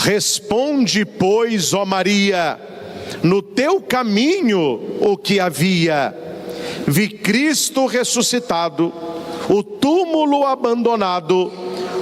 Responde, pois, ó Maria, no teu caminho o que havia. Vi Cristo ressuscitado, o túmulo abandonado,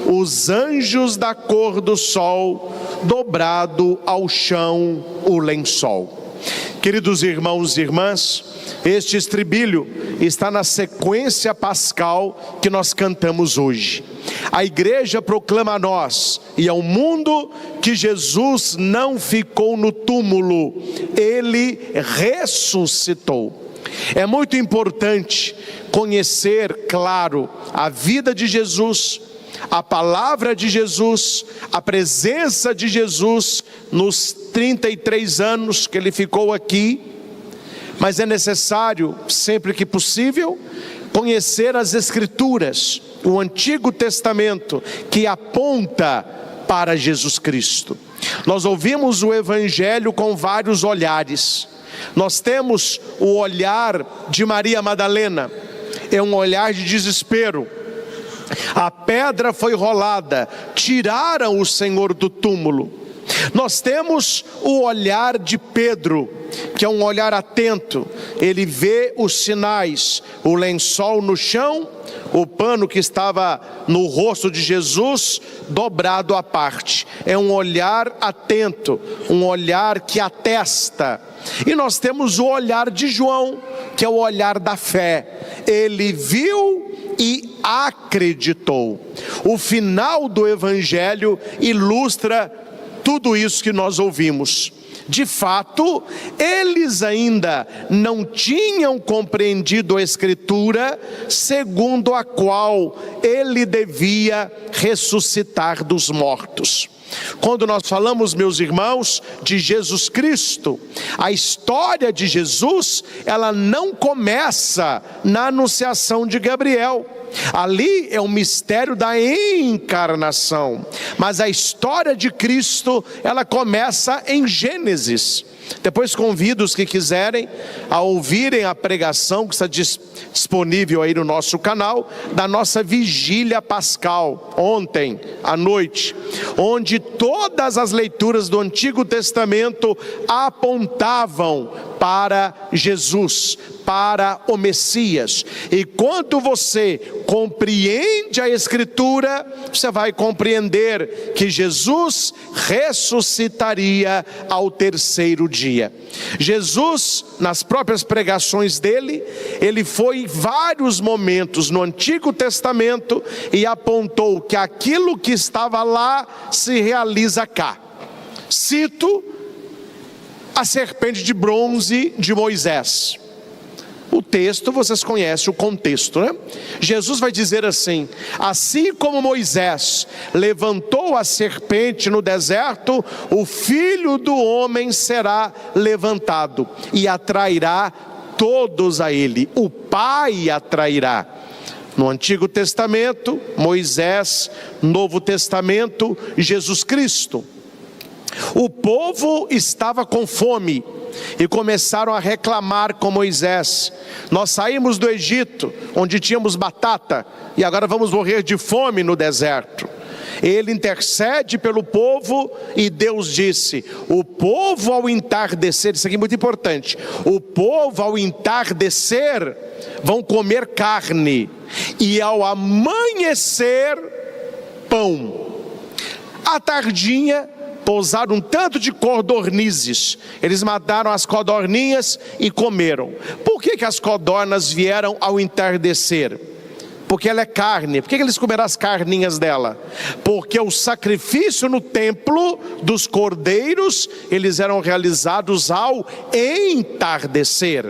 os anjos da cor do sol, dobrado ao chão o lençol. Queridos irmãos e irmãs, este estribilho está na sequência pascal que nós cantamos hoje. A igreja proclama a nós e ao mundo que Jesus não ficou no túmulo, Ele ressuscitou. É muito importante conhecer, claro, a vida de Jesus, a palavra de Jesus, a presença de Jesus nos 33 anos que Ele ficou aqui, mas é necessário, sempre que possível, conhecer as Escrituras, o Antigo Testamento, que aponta para Jesus Cristo. Nós ouvimos o Evangelho com vários olhares. Nós temos o olhar de Maria Madalena, é um olhar de desespero. A pedra foi rolada, tiraram o Senhor do túmulo. Nós temos o olhar de Pedro, que é um olhar atento. Ele vê os sinais, o lençol no chão, o pano que estava no rosto de Jesus dobrado à parte. É um olhar atento, um olhar que atesta. E nós temos o olhar de João, que é o olhar da fé. Ele viu e acreditou. O final do Evangelho ilustra tudo isso que nós ouvimos. De fato, eles ainda não tinham compreendido a Escritura, segundo a qual ele devia ressuscitar dos mortos. Quando nós falamos, meus irmãos, de Jesus Cristo, a história de Jesus, ela não começa na anunciação de Gabriel. Ali é o mistério da encarnação, mas a história de Cristo, ela começa em Gênesis. Depois convido os que quiserem a ouvirem a pregação que está disponível aí no nosso canal, da nossa vigília pascal, ontem à noite, onde todas as leituras do Antigo Testamento apontavam para Jesus, para o Messias. E quando você compreende a Escritura, você vai compreender que Jesus ressuscitaria ao terceiro dia. Jesus, nas próprias pregações dele, ele foi em vários momentos no Antigo Testamento e apontou que aquilo que estava lá se realiza cá. Cito a serpente de bronze de Moisés. O texto, vocês conhecem o contexto, né? Jesus vai dizer assim: assim como Moisés levantou a serpente no deserto, o Filho do Homem será levantado e atrairá todos a ele. O Pai atrairá. No Antigo Testamento, Moisés. Novo Testamento, Jesus Cristo. O povo estava com fome e começaram a reclamar com Moisés: nós saímos do Egito, onde tínhamos batata, e agora vamos morrer de fome no deserto. Ele intercede pelo povo e Deus disse: o povo ao entardecer, isso aqui é muito importante, o povo ao entardecer vão comer carne, e ao amanhecer pão. À tardinha pousaram um tanto de codornizes. Eles mataram as codorninhas e comeram. Por que as codornas vieram ao entardecer? Porque ela é carne. Por que eles comeram as carninhas dela? Porque o sacrifício no templo dos cordeiros, eles eram realizados ao entardecer.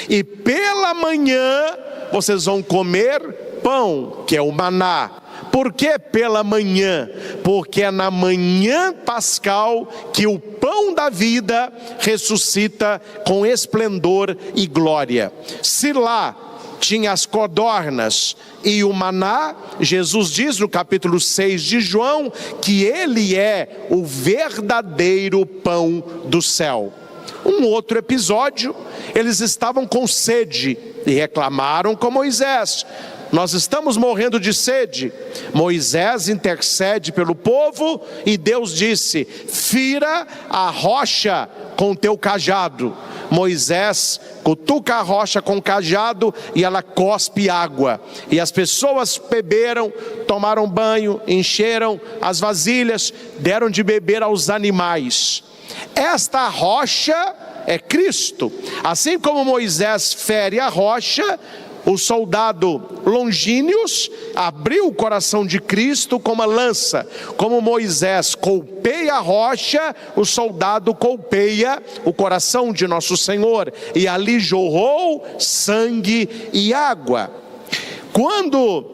E pela manhã vocês vão comer pão, que é o maná. Por que pela manhã? Porque é na manhã pascal que o pão da vida ressuscita com esplendor e glória. Se lá tinha as codornas e o maná, Jesus diz no capítulo 6 de João que ele é o verdadeiro pão do céu. Um outro episódio, eles estavam com sede e reclamaram com Moisés: nós estamos morrendo de sede. Moisés intercede pelo povo e Deus disse: fira a rocha com o teu cajado. Moisés cutuca a rocha com o cajado e ela cospe água. E as pessoas beberam, tomaram banho, encheram as vasilhas, deram de beber aos animais. Esta rocha é Cristo. Assim como Moisés fere a rocha, o soldado Longínquos abriu o coração de Cristo com uma lança. Como Moisés golpeia a rocha, o soldado golpeia o coração de nosso Senhor, e ali jorrou sangue e água. Quando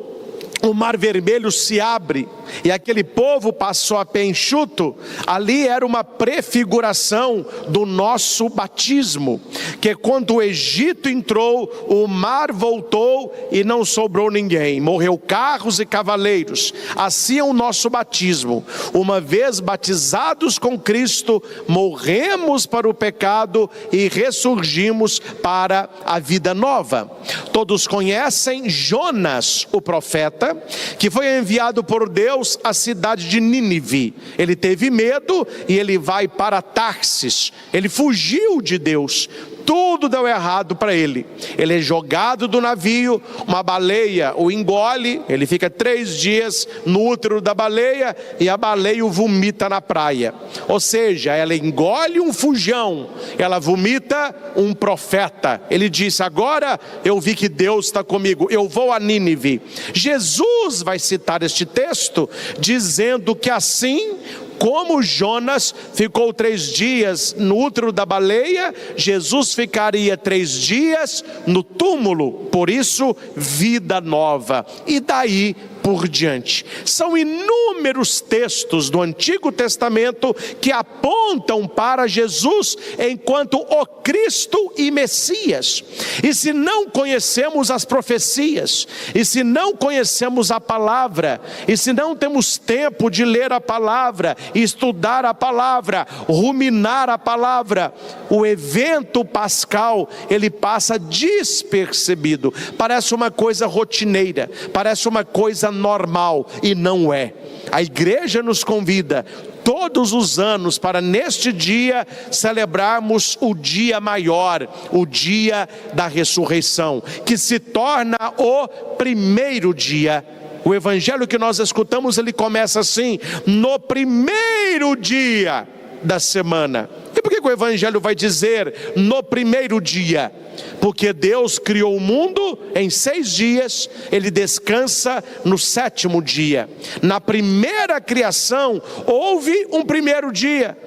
o Mar Vermelho se abre e aquele povo passou a pé enxuto, ali era uma prefiguração do nosso batismo, que quando o Egito entrou, o mar voltou e não sobrou ninguém, morreu carros e cavaleiros. Assim é o nosso batismo. Uma vez batizados com Cristo, morremos para o pecado e ressurgimos para a vida nova. Todos conhecem Jonas, o profeta, que foi enviado por Deus à cidade de Nínive. Ele teve medo e ele vai para Tarsis. Ele fugiu de Deus. Tudo deu errado para ele. Ele é jogado do navio, uma baleia o engole, ele fica 3 dias no útero da baleia e a baleia o vomita na praia. Ou seja, ela engole um fujão, ela vomita um profeta. Ele disse: agora eu vi que Deus está comigo, eu vou a Nínive. Jesus vai citar este texto dizendo que assim como Jonas ficou 3 dias no útero da baleia, Jesus ficaria 3 dias no túmulo. Por isso, vida nova. E daí por diante. São inúmeros textos do Antigo Testamento que apontam para Jesus enquanto o Cristo e Messias. E se não conhecemos as profecias, e se não conhecemos a palavra, e se não temos tempo de ler a palavra, estudar a palavra, ruminar a palavra, o evento pascal, ele passa despercebido. Parece uma coisa rotineira, parece uma coisa normal, e não é. A igreja nos convida todos os anos para neste dia celebrarmos o dia maior, o dia da ressurreição, que se torna o primeiro dia. O evangelho que nós escutamos, ele começa assim: no primeiro dia da semana. E por que o evangelho vai dizer no primeiro dia? Porque Deus criou o mundo em 6 dias, ele descansa no 7º dia. Na primeira criação houve um primeiro dia,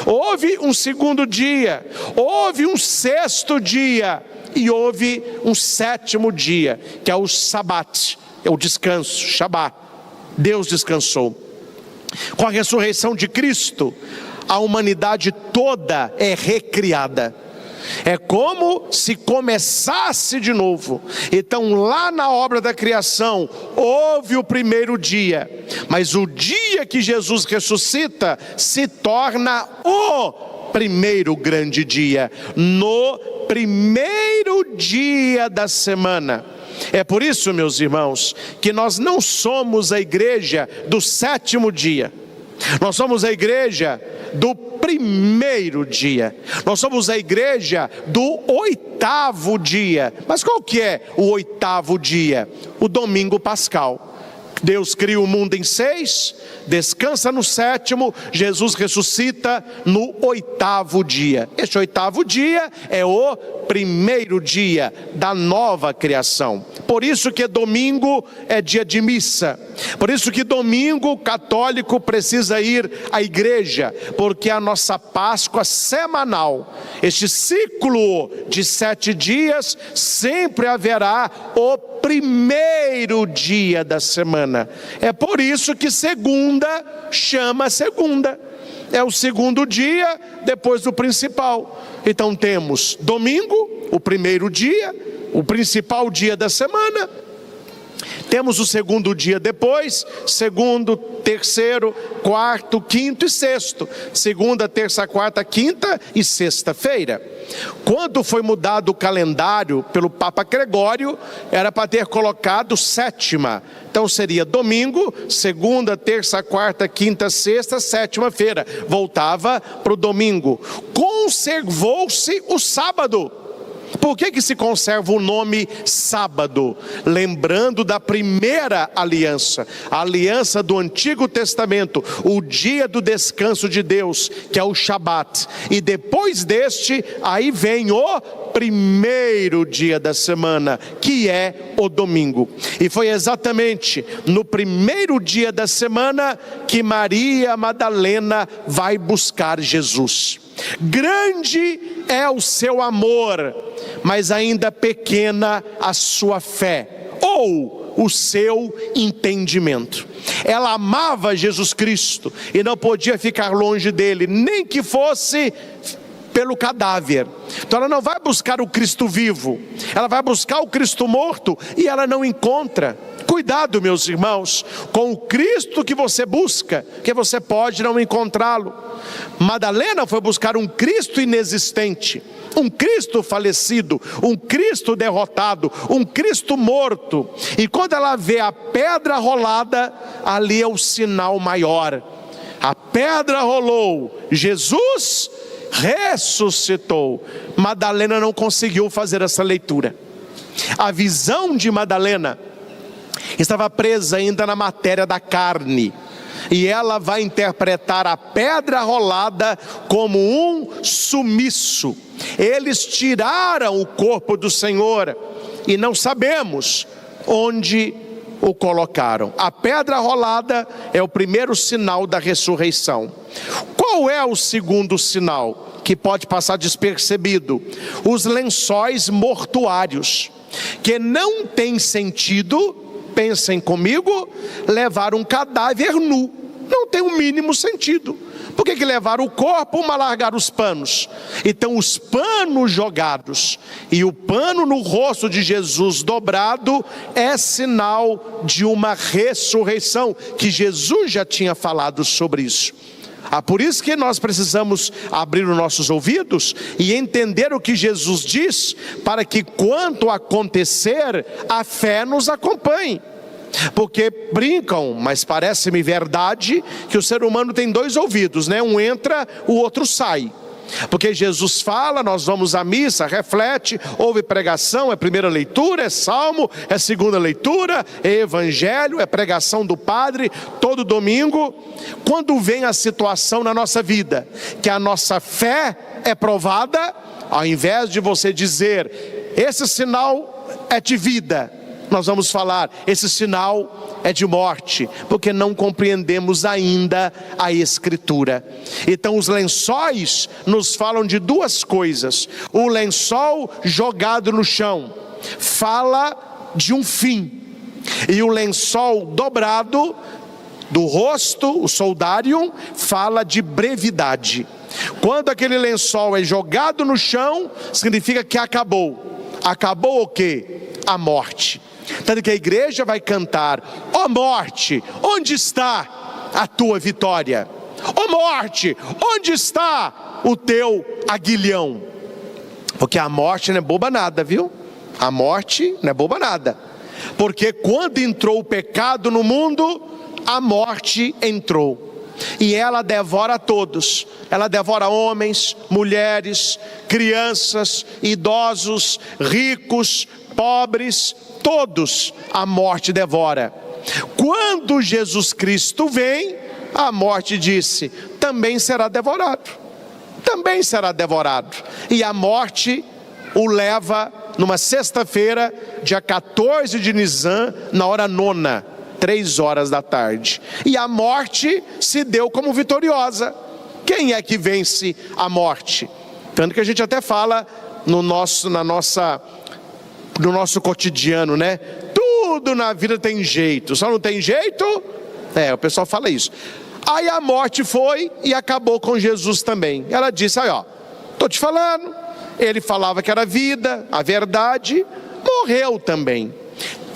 houve um segundo dia, houve um 6º dia e houve um 7º dia, que é o Shabat, é o descanso, Shabat. Deus descansou. Com a ressurreição de Cristo, a humanidade toda é recriada. É como se começasse de novo. Então lá na obra da criação houve o primeiro dia, mas o dia que Jesus ressuscita se torna o primeiro grande dia, no primeiro dia da semana. É por isso, meus irmãos, que nós não somos a igreja do 7º dia. Nós somos a igreja do primeiro dia. Nós somos a igreja do 8º dia. Mas qual que é o 8º dia? O domingo pascal. Deus cria o mundo em 6, descansa no 7º, Jesus ressuscita no 8º dia. Este 8º dia é o primeiro dia da nova criação. Por isso que domingo é dia de missa. Por isso que domingo o católico precisa ir à igreja, porque é a nossa Páscoa semanal. Este ciclo de 7 dias, sempre haverá o primeiro dia da semana. É por isso que segunda chama segunda. É o segundo dia depois do principal. Então temos domingo, o primeiro dia, o principal dia da semana. Temos o segundo dia depois, segundo, terceiro, quarto, quinto e sexto. Segunda, terça, quarta, quinta e sexta-feira. Quando foi mudado o calendário pelo Papa Gregório, era para ter colocado sétima. Então seria domingo, segunda, terça, quarta, quinta, sexta, sétima-feira. Voltava para o domingo. Conservou-se o sábado. Por que se conserva o nome sábado? Lembrando da primeira aliança, a aliança do Antigo Testamento, o dia do descanso de Deus, que é o Shabat. E depois deste, aí vem o primeiro dia da semana, que é o domingo. E foi exatamente no primeiro dia da semana que Maria Madalena vai buscar Jesus. Grande é o seu amor, mas ainda pequena a sua fé, ou o seu entendimento. Ela amava Jesus Cristo e não podia ficar longe dele, nem que fosse pelo cadáver. Então ela não vai buscar o Cristo vivo, ela vai buscar o Cristo morto, e ela não encontra. Cuidado, meus irmãos, com o Cristo que você busca, que você pode não encontrá-lo. Madalena foi buscar um Cristo inexistente, um Cristo falecido, um Cristo derrotado, um Cristo morto. E quando ela vê a pedra rolada, ali é o sinal maior. A pedra rolou, Jesus ressuscitou. Madalena não conseguiu fazer essa leitura. A visão de Madalena estava presa ainda na matéria da carne, e ela vai interpretar a pedra rolada como um sumiço. Eles tiraram o corpo do Senhor e não sabemos onde o colocaram. A pedra rolada é o primeiro sinal da ressurreição. Qual é o segundo sinal que pode passar despercebido? Os lençóis mortuários, que não tem sentido, pensem comigo, levar um cadáver nu. Não tem o mínimo sentido. Por que levar o corpo, mas largar os panos? Então os panos jogados e o pano no rosto de Jesus dobrado é sinal de uma ressurreição, que Jesus já tinha falado sobre isso. Por isso que nós precisamos abrir os nossos ouvidos e entender o que Jesus diz, para que quando acontecer, a fé nos acompanhe. Porque brincam, mas parece-me verdade, que o ser humano tem dois ouvidos, né? Um entra, o outro sai. Porque Jesus fala, nós vamos à missa, reflete, ouve pregação, é primeira leitura, é salmo, é segunda leitura, é evangelho, é pregação do padre, todo domingo. Quando vem a situação na nossa vida, que a nossa fé é provada, ao invés de você dizer, esse sinal é de vida, nós vamos falar, esse sinal é de morte, porque não compreendemos ainda a Escritura. Então os lençóis nos falam de duas coisas. O lençol jogado no chão fala de um fim, e o lençol dobrado do rosto, o soldário, fala de brevidade. Quando aquele lençol é jogado no chão, significa que acabou. Acabou o quê? A morte. Tanto que a igreja vai cantar: ó morte, onde está a tua vitória? Ó morte, onde está o teu aguilhão? Porque a morte não é boba nada, viu? A morte não é boba nada. Porque quando entrou o pecado no mundo, a morte entrou. E ela devora todos. Ela devora homens, mulheres, crianças, idosos, ricos, pobres, todos a morte devora. Quando Jesus Cristo vem, a morte disse, também será devorado. Também será devorado. E a morte o leva numa sexta-feira, dia 14 de Nisan, na hora 9, 3 horas da tarde. E a morte se deu como vitoriosa. Quem é que vence a morte? Tanto que a gente até fala no nosso cotidiano, né? Tudo na vida tem jeito, só não tem jeito? O pessoal fala isso. Aí a morte foi e acabou com Jesus também. Ela disse, aí ó, tô te falando, ele falava que era a vida, a verdade, morreu também.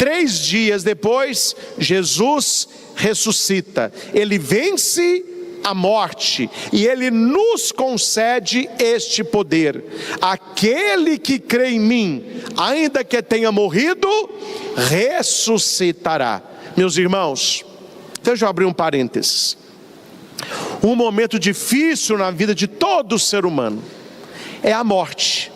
3 dias depois, Jesus ressuscita. Ele vence a morte e Ele nos concede este poder. Aquele que crê em mim, ainda que tenha morrido, ressuscitará. Meus irmãos, deixa eu abrir um parênteses. Um momento difícil na vida de todo ser humano é a morte.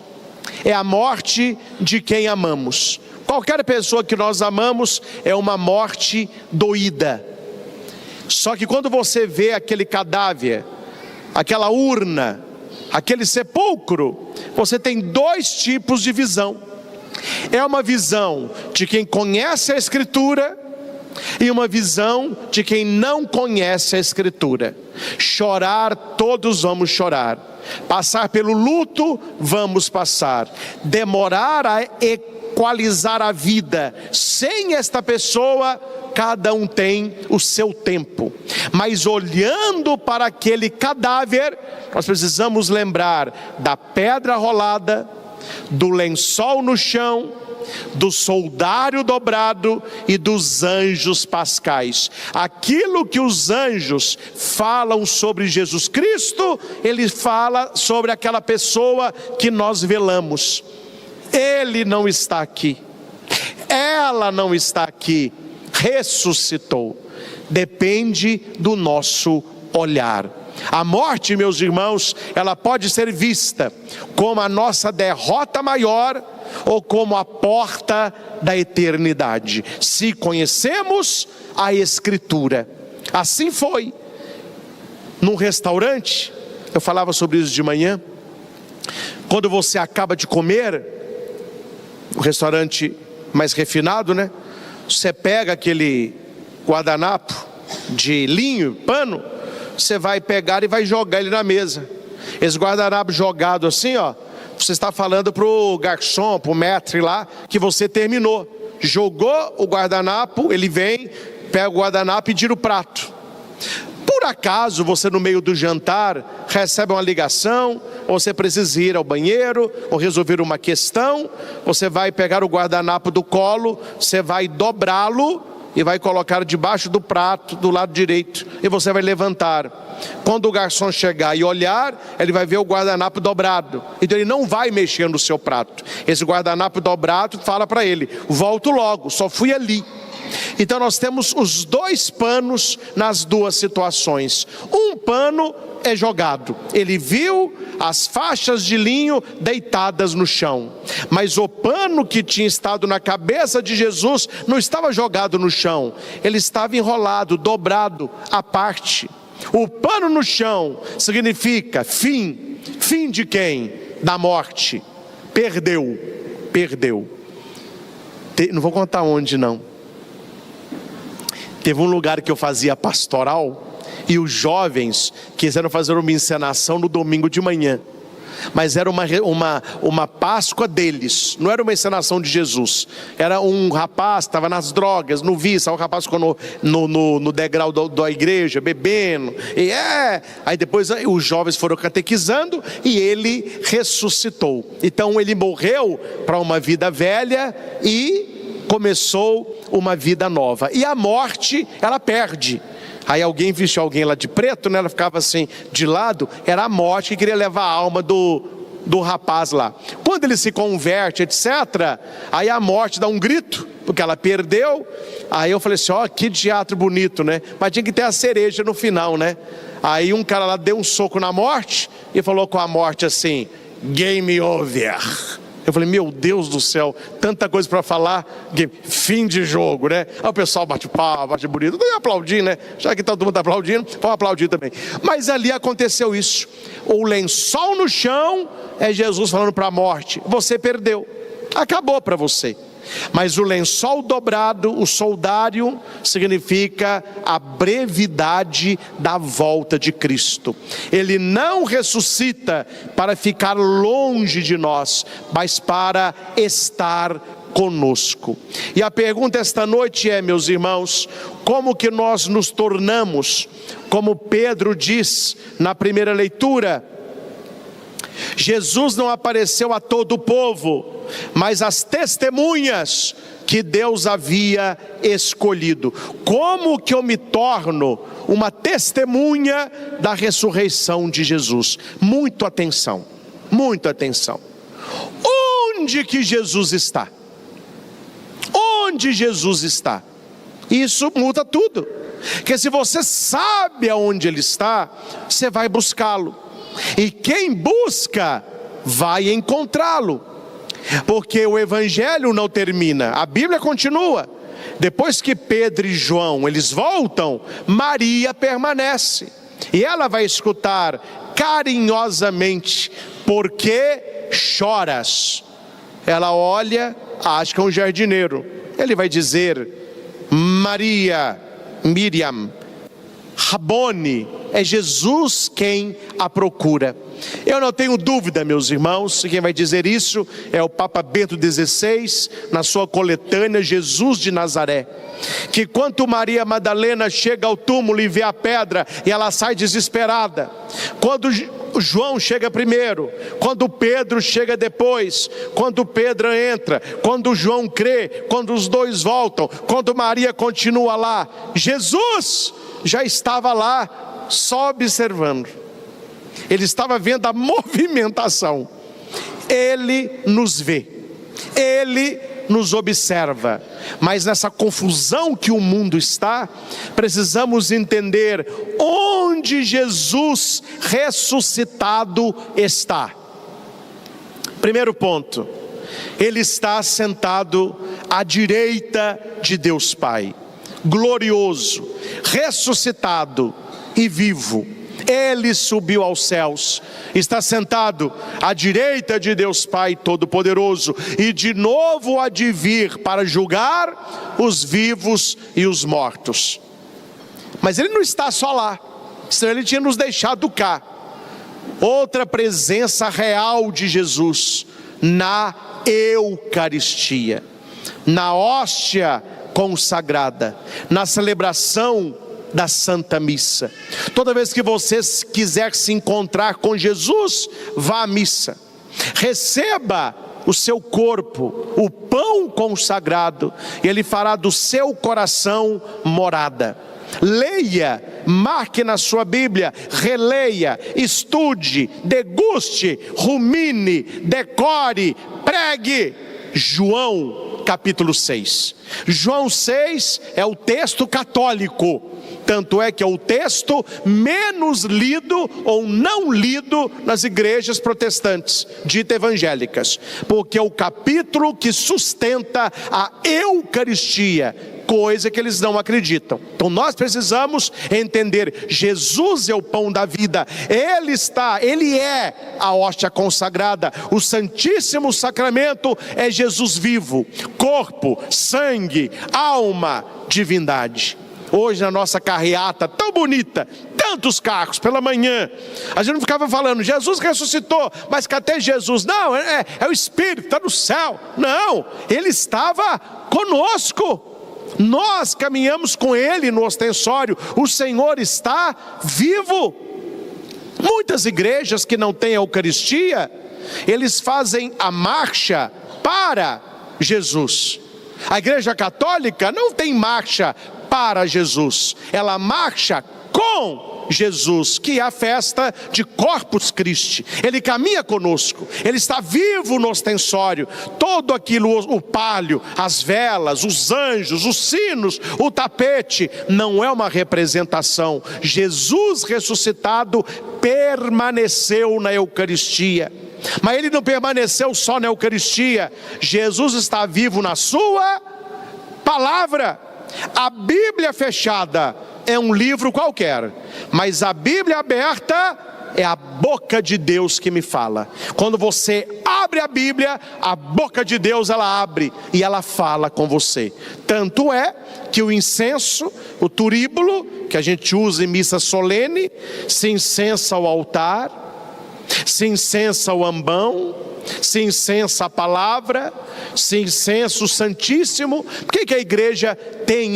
É a morte de quem amamos. Qualquer pessoa que nós amamos é uma morte doída. Só que quando você vê aquele cadáver, aquela urna, aquele sepulcro, você tem 2 tipos de visão. É uma visão de quem conhece a Escritura e uma visão de quem não conhece a Escritura. Chorar, todos vamos chorar. Passar pelo luto, vamos passar. Demorar a equalizar a vida sem esta pessoa, cada um tem o seu tempo. Mas olhando para aquele cadáver, nós precisamos lembrar da pedra rolada, do lençol no chão, do soldário dobrado e dos anjos pascais. Aquilo que os anjos falam sobre Jesus Cristo, ele fala sobre aquela pessoa que nós velamos. Ele não está aqui, ela não está aqui, ressuscitou. Depende do nosso olhar. A morte, meus irmãos, ela pode ser vista como a nossa derrota maior ou como a porta da eternidade, se conhecemos a Escritura. Assim foi. Num restaurante, eu falava sobre isso de manhã, quando você acaba de comer, um restaurante mais refinado, né? Você pega aquele guardanapo de linho, pano, você vai pegar e vai jogar ele na mesa. Esse guardanapo jogado assim, ó, você está falando para o garçom, para o maître lá, que você terminou. Jogou o guardanapo, ele vem, pega o guardanapo e tira o prato. Por acaso você no meio do jantar recebe uma ligação, ou você precisa ir ao banheiro, ou resolver uma questão, você vai pegar o guardanapo do colo, você vai dobrá-lo e vai colocar debaixo do prato, do lado direito, e você vai levantar. Quando o garçom chegar e olhar, ele vai ver o guardanapo dobrado, então ele não vai mexer no seu prato. Esse guardanapo dobrado fala para ele: volto logo, só fui ali. Então nós temos os 2 panos nas 2 situações. Um pano é jogado, ele viu as faixas de linho deitadas no chão, mas o pano que tinha estado na cabeça de Jesus não estava jogado no chão, ele estava enrolado, dobrado à parte. O pano no chão significa fim. Fim de quem? Da morte. Perdeu. Não vou contar onde não. Teve um lugar que eu fazia pastoral e os jovens quiseram fazer uma encenação no domingo de manhã, mas era uma Páscoa deles, não era uma encenação de Jesus. Era um rapaz que estava nas drogas, no vício, o rapaz ficou no degrau da igreja bebendo, aí depois os jovens foram catequizando e ele ressuscitou. Então ele morreu para uma vida velha e começou uma vida nova. E a morte, ela perde. Aí alguém vestiu alguém lá de preto, né? Ela ficava assim de lado, era a morte que queria levar a alma do rapaz lá. Quando ele se converte, etc., aí a morte dá um grito, porque ela perdeu. Aí eu falei assim: ó, que teatro bonito, né? Mas tinha que ter a cereja no final, né? Aí um cara lá deu um soco na morte e falou com a morte assim: game over. Eu falei: meu Deus do céu, tanta coisa para falar, fim de jogo, né? Aí o pessoal bate palma, bate bonito, eu ia aplaudir, né? Já que todo mundo está aplaudindo, vamos aplaudir também. Mas ali aconteceu isso. O lençol no chão é Jesus falando para a morte: você perdeu, acabou para você. Mas o lençol dobrado, o soldário, significa a brevidade da volta de Cristo. Ele não ressuscita para ficar longe de nós, mas para estar conosco. E a pergunta esta noite é, meus irmãos, como que nós nos tornamos, como Pedro diz na primeira leitura, Jesus não apareceu a todo o povo, mas as testemunhas que Deus havia escolhido. Como que eu me torno uma testemunha da ressurreição de Jesus? Muita atenção, muita atenção. Onde que Jesus está? Onde Jesus está? Isso muda tudo. Porque se você sabe aonde Ele está, você vai buscá-lo. E quem busca, vai encontrá-lo. Porque o Evangelho não termina, a Bíblia continua. Depois que Pedro e João, eles voltam, Maria permanece. E ela vai escutar carinhosamente: por que choras? Ela olha, acha que é um jardineiro. Ele vai dizer: Maria, Miriam, Rabone, é Jesus quem a procura. Eu não tenho dúvida, meus irmãos, quem vai dizer isso é o Papa Bento XVI, na sua coletânea Jesus de Nazaré, que quando Maria Madalena chega ao túmulo e vê a pedra, e ela sai desesperada, quando João chega primeiro, quando Pedro chega depois, quando Pedro entra, quando João crê, quando os dois voltam, quando Maria continua lá, Jesus já estava lá só observando. Ele estava vendo a movimentação. Ele nos vê, Ele nos observa. Mas nessa confusão que o mundo está, precisamos entender onde Jesus ressuscitado está. Primeiro ponto: Ele está sentado à direita de Deus Pai, glorioso, ressuscitado e vivo. Ele subiu aos céus, está sentado à direita de Deus Pai Todo-Poderoso, e de novo há de vir para julgar os vivos e os mortos. Mas Ele não está só lá, senão Ele tinha nos deixado cá. Outra presença real de Jesus na Eucaristia, na hóstia consagrada, na celebração da Santa Missa. Toda vez que você quiser se encontrar com Jesus, vá à missa, receba o seu corpo, o pão consagrado, e Ele fará do seu coração morada. Leia, marque na sua Bíblia, releia, estude, deguste, rumine, decore, pregue. João capítulo 6. João 6 é o texto católico. Tanto é que é o texto menos lido ou não lido nas igrejas protestantes, ditas evangélicas, porque é o capítulo que sustenta a Eucaristia, coisa que eles não acreditam. Então nós precisamos entender: Jesus é o pão da vida, Ele é a hóstia consagrada, o Santíssimo Sacramento é Jesus vivo, corpo, sangue, alma, divindade. Hoje na nossa carreata tão bonita, tantos carros pela manhã, a gente não ficava falando: Jesus ressuscitou, mas cadê Jesus? Não, é o Espírito, está no céu. Não, Ele estava conosco, nós caminhamos com Ele no ostensório, o Senhor está vivo. Muitas igrejas que não têm a Eucaristia, eles fazem a marcha para Jesus. A Igreja Católica não tem marcha para Jesus, ela marcha com Jesus, que é a festa de Corpus Christi. Ele caminha conosco, Ele está vivo no ostensório. Todo aquilo, o palio, as velas, os anjos, os sinos, o tapete, não é uma representação. Jesus ressuscitado permaneceu na Eucaristia. Mas Ele não permaneceu só na Eucaristia, Jesus está vivo na sua palavra. A Bíblia fechada é um livro qualquer, mas a Bíblia aberta é a boca de Deus que me fala. Quando você abre a Bíblia, a boca de Deus ela abre e ela fala com você. Tanto é que o incenso, o turíbulo, que a gente usa em missa solene, se incensa ao altar, se incensa o ambão, se incensa a palavra, se incensa o Santíssimo. Por que a igreja tem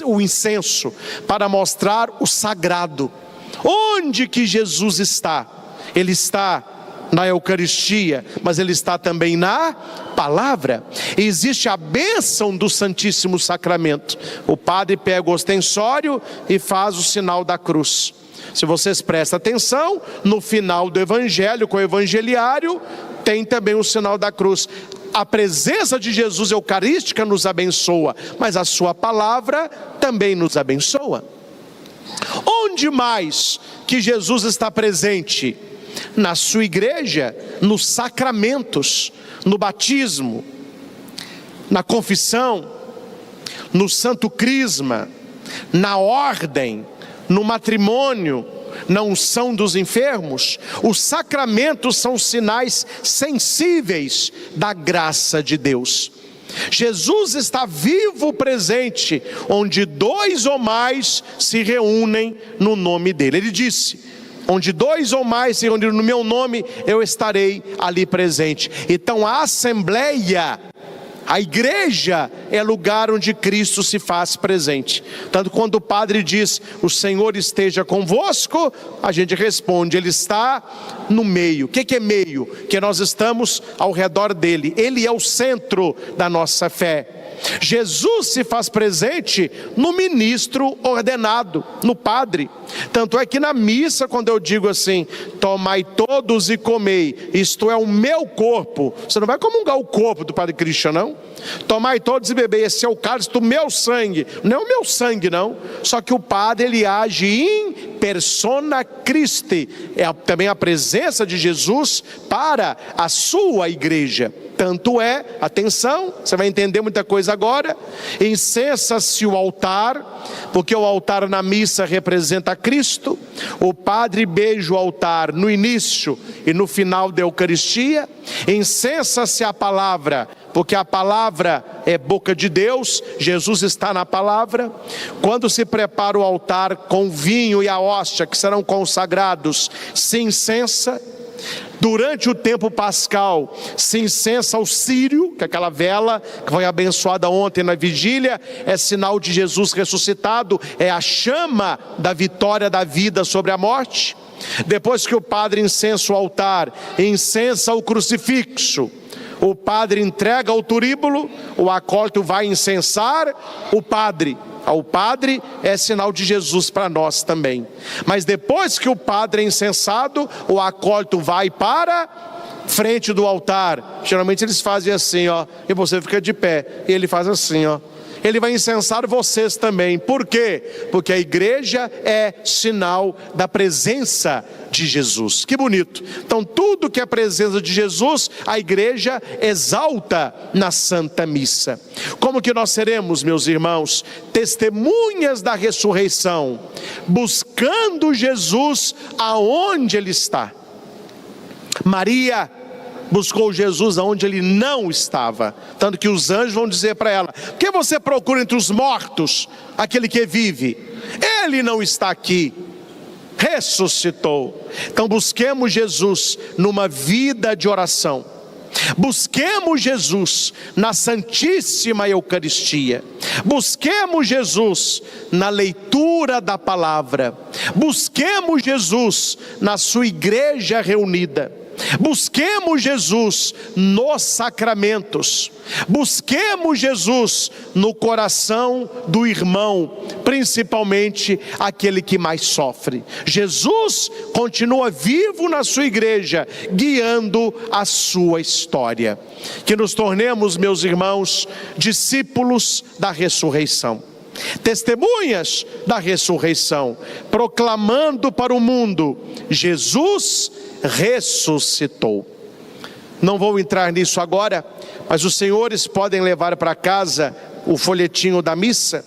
o incenso? Para mostrar o sagrado. Onde que Jesus está? Ele está na Eucaristia, mas ele está também na palavra. E existe a bênção do Santíssimo Sacramento. O padre pega o ostensório e faz o sinal da cruz. Se vocês prestam atenção, no final do Evangelho, com o evangeliário, tem também o sinal da cruz. A presença de Jesus eucarística nos abençoa, mas a sua palavra também nos abençoa. Onde mais que Jesus está presente? Na sua igreja, nos sacramentos, no batismo, na confissão, no santo crisma, na ordem, no matrimônio, na unção dos enfermos. Os sacramentos são sinais sensíveis da graça de Deus. Jesus está vivo, presente, onde 2 ou mais se reúnem no nome dele. Ele disse: onde 2 ou mais se reúnem no meu nome, eu estarei ali presente. Então a assembleia, a igreja, é lugar onde Cristo se faz presente. Tanto quando o padre diz: o Senhor esteja convosco, a gente responde: Ele está no meio. O que é meio? Que nós estamos ao redor dele. Ele é o centro da nossa fé. Jesus se faz presente no ministro ordenado, no padre. Tanto é que na missa, quando eu digo assim: tomai todos e comei, isto é o meu corpo, você não vai comungar o corpo do Padre Cristian, não. Tomai todos e bebei, esse é o cálice do meu sangue. Não é o meu sangue, não. Só que o padre, ele age em persona Christi. É também a presença de Jesus para a sua igreja. Tanto é, atenção, você vai entender muita coisa agora. Incensa-se o altar, porque o altar na missa representa Cristo. O padre beija o altar no início e no final da Eucaristia. Incensa-se a palavra, porque a palavra é boca de Deus, Jesus está na palavra. Quando se prepara o altar com o vinho e a hóstia, que serão consagrados, se incensa. Durante o tempo pascal, se incensa o círio, que é aquela vela que foi abençoada ontem na vigília, é sinal de Jesus ressuscitado, é a chama da vitória da vida sobre a morte. Depois que o padre incensa o altar, incensa o crucifixo, o padre entrega o turíbulo, o acólito vai incensar o padre. O padre é sinal de Jesus para nós também. Mas depois que o padre é incensado, o acólito vai para frente do altar. Geralmente eles fazem assim, ó, e você fica de pé. E ele faz assim, ó. Ele vai incensar vocês também. Por quê? Porque a igreja é sinal da presença de Jesus. Que bonito. Então tudo que é a presença de Jesus, a igreja exalta na Santa Missa. Como que nós seremos, meus irmãos, testemunhas da ressurreição, buscando Jesus aonde ele está. Maria buscou Jesus aonde ele não estava, tanto que os anjos vão dizer para ela: por que você procura entre os mortos aquele que vive? Ele não está aqui, ressuscitou. Então busquemos Jesus numa vida de oração, busquemos Jesus na Santíssima Eucaristia, busquemos Jesus na leitura da palavra, busquemos Jesus na sua igreja reunida, busquemos Jesus nos sacramentos, busquemos Jesus no coração do irmão, principalmente aquele que mais sofre. Jesus continua vivo na sua igreja, guiando a sua história. Que nos tornemos, meus irmãos, discípulos da ressurreição, testemunhas da ressurreição, proclamando para o mundo: Jesus ressuscitou. Não vou entrar nisso agora, mas os senhores podem levar para casa o folhetinho da missa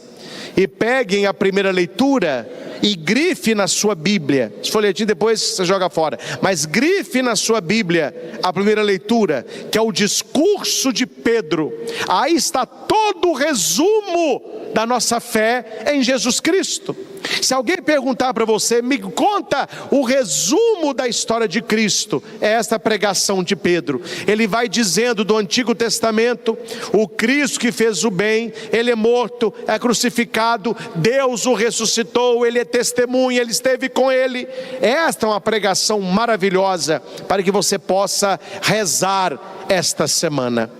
e peguem a primeira leitura e grife na sua Bíblia. Esse folhetinho depois você joga fora, mas grife na sua Bíblia a primeira leitura, que é o discurso de Pedro. Aí está todo o resumo da nossa fé em Jesus Cristo. Se alguém perguntar para você, me conta o resumo da história de Cristo, é esta pregação de Pedro. Ele vai dizendo do Antigo Testamento, o Cristo que fez o bem, ele é morto, é crucificado, Deus o ressuscitou, ele é testemunha, ele esteve com ele. Esta é uma pregação maravilhosa para que você possa rezar esta semana.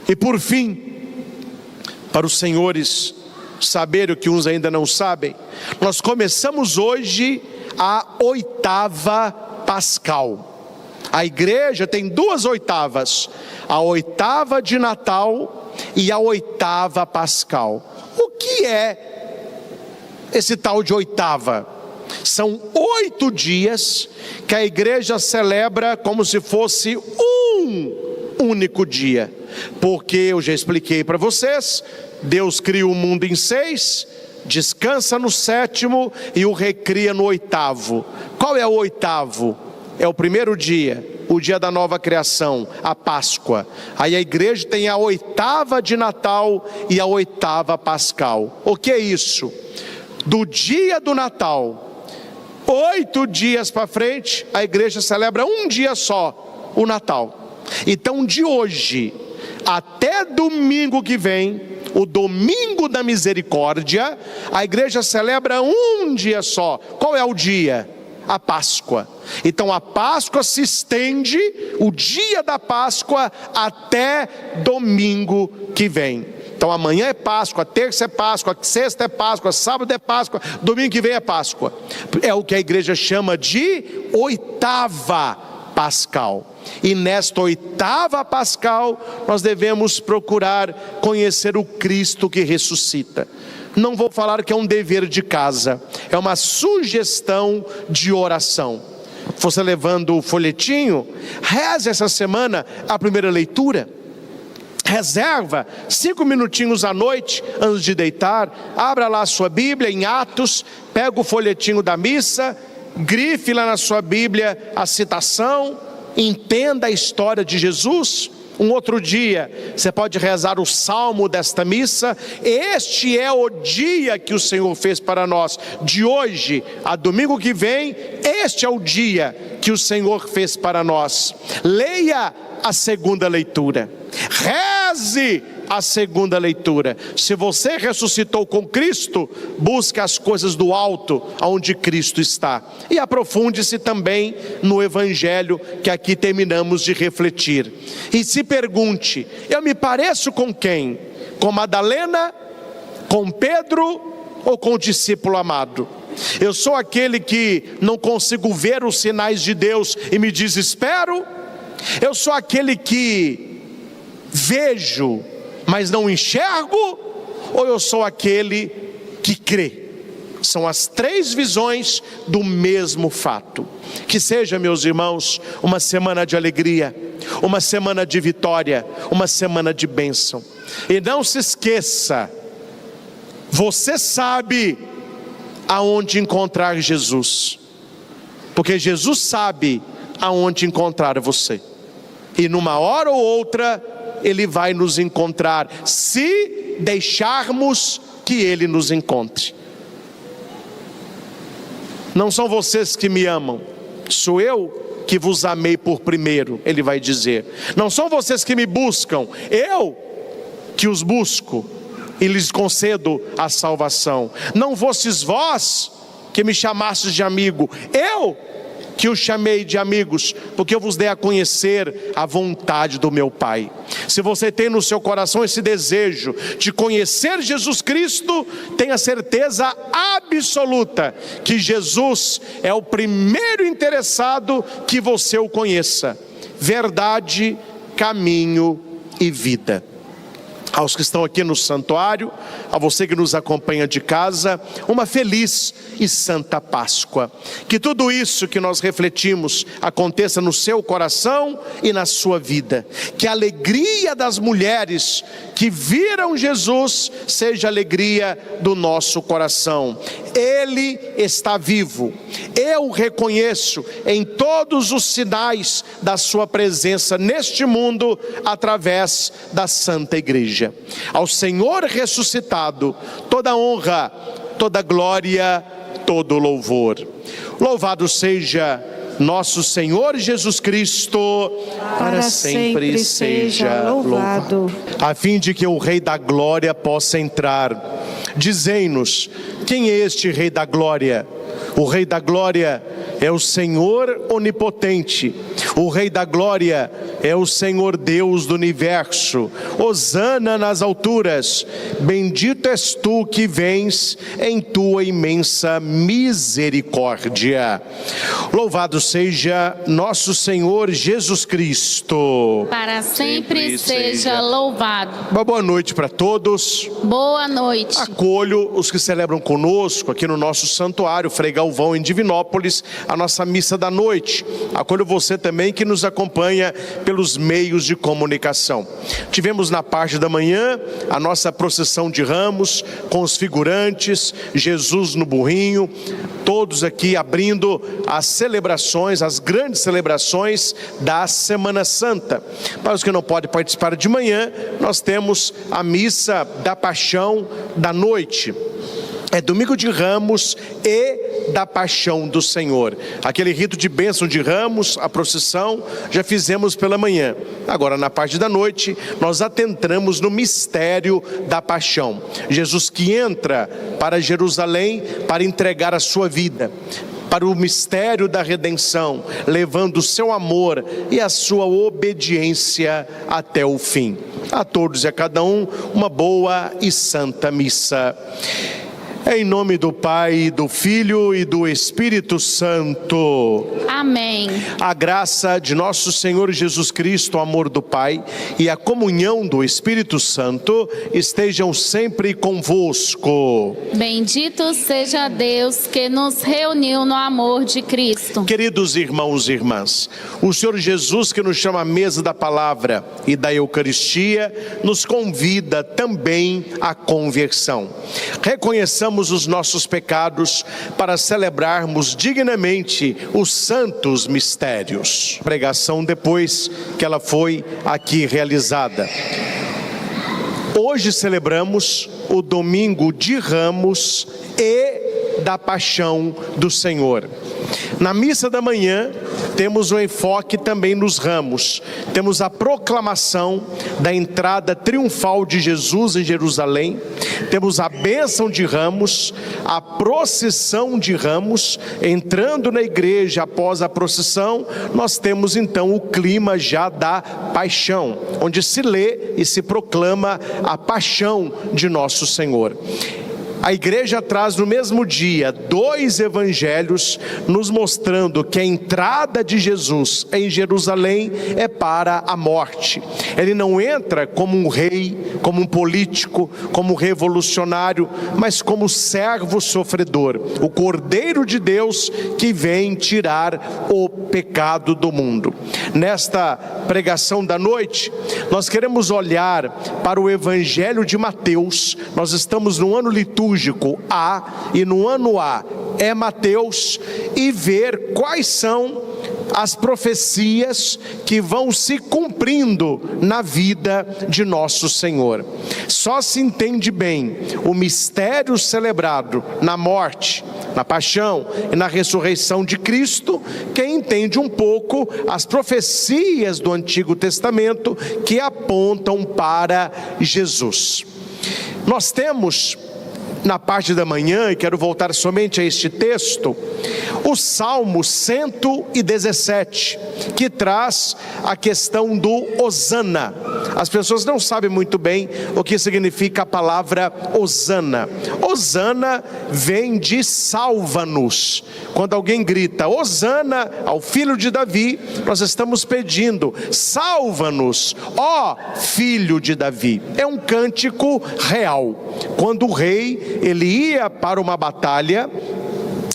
E por fim, para os senhores saber o que uns ainda não sabem, nós começamos hoje a oitava pascal. A igreja tem 2 oitavas, a oitava de Natal e a oitava pascal. O que é esse tal de oitava? São 8 dias que a igreja celebra como se fosse um único dia, porque eu já expliquei para vocês, Deus cria o mundo em 6, descansa no 7º e o recria no 8º. Qual é o 8º? É o primeiro dia, o dia da nova criação, a Páscoa. Aí a igreja tem a oitava de Natal e a oitava pascal. O que é isso? Do dia do Natal, 8 dias para frente, a igreja celebra um dia só, o Natal. Então de hoje até domingo que vem, o domingo da misericórdia, a igreja celebra um dia só. Qual é o dia? A Páscoa. Então a Páscoa se estende, o dia da Páscoa, até domingo que vem. Então amanhã é Páscoa, terça é Páscoa, sexta é Páscoa, sábado é Páscoa, domingo que vem é Páscoa. É o que a igreja chama de oitava pascal. E nesta oitava pascal, nós devemos procurar conhecer o Cristo que ressuscita. Não vou falar que é um dever de casa, é uma sugestão de oração. Você levando o folhetinho, reze essa semana a primeira leitura. Reserva 5 minutinhos à noite, antes de deitar, abra lá a sua Bíblia em Atos, pega o folhetinho da missa, grife lá na sua Bíblia a citação, entenda a história de Jesus. Um outro dia, você pode rezar o salmo desta missa. Este é o dia que o Senhor fez para nós. De hoje a domingo que vem, este é o dia que o Senhor fez para nós. Leia a segunda leitura. Reze a segunda leitura. Se você ressuscitou com Cristo, busque as coisas do alto, onde Cristo está. E aprofunde-se também no Evangelho que aqui terminamos de refletir. E se pergunte, eu me pareço com quem? Com Madalena? Com Pedro? Ou com o discípulo amado? Eu sou aquele que não consigo ver os sinais de Deus e me desespero? Eu sou aquele que vejo, mas não enxergo? Ou eu sou aquele que crê? São as 3 visões do mesmo fato. Que seja, meus irmãos, uma semana de alegria, uma semana de vitória, uma semana de bênção. E não se esqueça, você sabe aonde encontrar Jesus, porque Jesus sabe aonde encontrar você. E numa hora ou outra, Ele vai nos encontrar, se deixarmos que Ele nos encontre. Não são vocês que me amam, sou eu que vos amei por primeiro, Ele vai dizer. Não são vocês que me buscam, eu que os busco e lhes concedo a salvação. Não fostes vós que me chamastes de amigo, eu que os chamei de amigos, porque eu vos dei a conhecer a vontade do meu Pai. Se você tem no seu coração esse desejo de conhecer Jesus Cristo, tenha certeza absoluta que Jesus é o primeiro interessado que você o conheça. Verdade, caminho e vida. Aos que estão aqui no santuário, a você que nos acompanha de casa, uma feliz e santa Páscoa. Que tudo isso que nós refletimos aconteça no seu coração e na sua vida. Que a alegria das mulheres que viram Jesus seja a alegria do nosso coração. Ele está vivo. Eu o reconheço em todos os sinais da sua presença neste mundo através da Santa Igreja. Ao Senhor ressuscitado, toda honra, toda glória, todo louvor. Louvado seja nosso Senhor Jesus Cristo, para sempre seja louvado. A fim de que o Rei da Glória possa entrar, dizei-nos, quem é este Rei da Glória? O Rei da Glória é o Senhor onipotente. O Rei da Glória é o Senhor Deus do universo. Hosana nas alturas. Bendito és tu que vens em tua imensa misericórdia. Louvado seja nosso Senhor Jesus Cristo. Para sempre seja louvado. Uma boa noite para todos. Boa noite. Acolho os que celebram conosco aqui no nosso santuário Frei Galvão em Divinópolis, a nossa missa da noite. Acolho você também que nos acompanha pelos meios de comunicação. Tivemos na parte da manhã a nossa procissão de ramos com os figurantes, Jesus no burrinho, todos aqui abrindo as celebrações, as grandes celebrações da Semana Santa. Para os que não podem participar de manhã, nós temos a missa da Paixão da noite. É domingo de Ramos e da Paixão do Senhor. Aquele rito de bênção de ramos, a procissão, já fizemos pela manhã. Agora, na parte da noite, nós adentramos no mistério da Paixão. Jesus que entra para Jerusalém para entregar a sua vida, para o mistério da redenção, levando o seu amor e a sua obediência até o fim. A todos e a cada um, uma boa e santa missa. Em nome do Pai, do Filho e do Espírito Santo. Amém. A graça de nosso Senhor Jesus Cristo, o amor do Pai e a comunhão do Espírito Santo estejam sempre convosco. Bendito seja Deus que nos reuniu no amor de Cristo. Queridos irmãos e irmãs, o Senhor Jesus, que nos chama à mesa da palavra e da Eucaristia, nos convida também à conversão. Reconheçamos os nossos pecados para celebrarmos dignamente os santos mistérios. Pregação depois que ela foi aqui realizada. Hoje celebramos o domingo de Ramos e da Paixão do Senhor. Na missa da manhã, temos um enfoque também nos ramos. Temos a proclamação da entrada triunfal de Jesus em Jerusalém. Temos a bênção de ramos, a procissão de ramos. Entrando na igreja após a procissão, nós temos então o clima já da paixão, onde se lê e se proclama a paixão de nosso Senhor. A igreja traz no mesmo dia 2 evangelhos nos mostrando que a entrada de Jesus em Jerusalém é para a morte. Ele não entra como um rei, como um político, como um revolucionário, mas como servo sofredor, o Cordeiro de Deus que vem tirar o pecado do mundo. Nesta pregação da noite, nós queremos olhar para o evangelho de Mateus. Nós estamos no ano litúrgico A, e no ano A é Mateus, e ver quais são as profecias que vão se cumprindo na vida de nosso Senhor. Só se entende bem o mistério celebrado na morte, na paixão e na ressurreição de Cristo quem entende um pouco as profecias do Antigo Testamento que apontam para Jesus. Nós temos na parte da manhã, e quero voltar somente a este texto, o Salmo 117, que traz a questão do Hosana. As pessoas não sabem muito bem o que significa a palavra Hosana. Hosana vem de salva-nos. Quando alguém grita Hosana ao filho de Davi, nós estamos pedindo, salva-nos, ó filho de Davi. É um cântico real. Quando o rei ele ia para uma batalha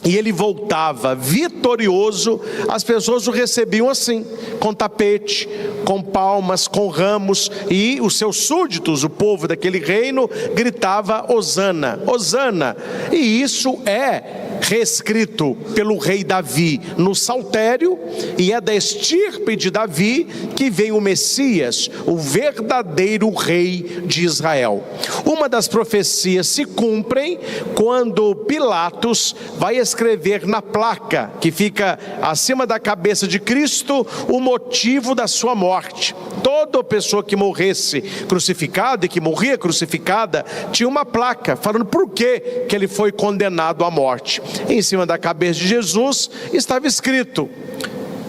e ele voltava vitorioso, as pessoas o recebiam assim, com tapete, com palmas, com ramos, e os seus súditos, o povo daquele reino, gritava Hosana, Hosana. E isso é reescrito pelo rei Davi no Saltério, e é da estirpe de Davi que vem o Messias, o verdadeiro rei de Israel. Uma das profecias se cumprem quando Pilatos vai escrever na placa que fica acima da cabeça de Cristo o motivo da sua morte. Toda pessoa que morresse crucificada e que morria crucificada tinha uma placa falando por que ele foi condenado à morte. Em cima da cabeça de Jesus estava escrito: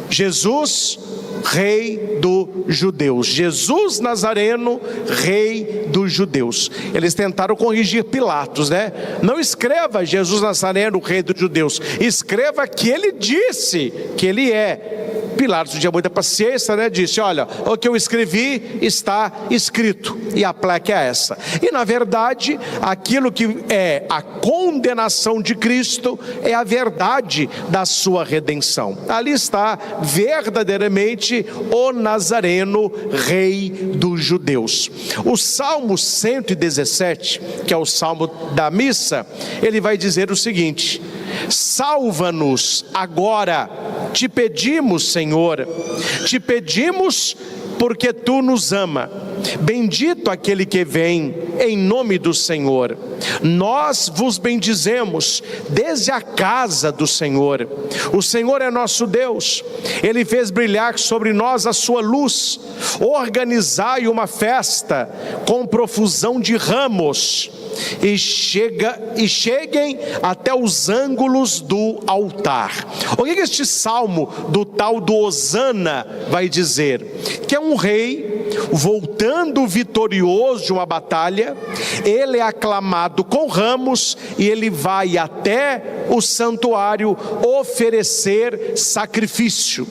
Jesus, Rei dos Judeus. Jesus Nazareno, Rei dos Judeus. Eles tentaram corrigir Pilatos, né? Não escreva Jesus Nazareno, Rei dos Judeus. Escreva que ele disse que ele é. Pilatos tinha muita paciência, né? Disse: olha, o que eu escrevi está escrito, e a placa é essa. E na verdade, aquilo que é a condenação de Cristo é a verdade da sua redenção. Ali está verdadeiramente o Nazareno, Rei dos Judeus. O Salmo 117, que é o Salmo da missa, ele vai dizer o seguinte: salva-nos agora, te pedimos, Senhor, te pedimos porque tu nos ama. Bendito aquele que vem em nome do Senhor. Nós vos bendizemos desde a casa do Senhor. O Senhor é nosso Deus. Ele fez brilhar sobre nós a sua luz. Organizai uma festa com profusão de ramos, e cheguem até os ângulos do altar. O que este salmo do tal do Hosana vai dizer? Que é um rei voltando vitorioso de uma batalha, ele é aclamado com ramos e ele vai até o santuário oferecer sacrifício.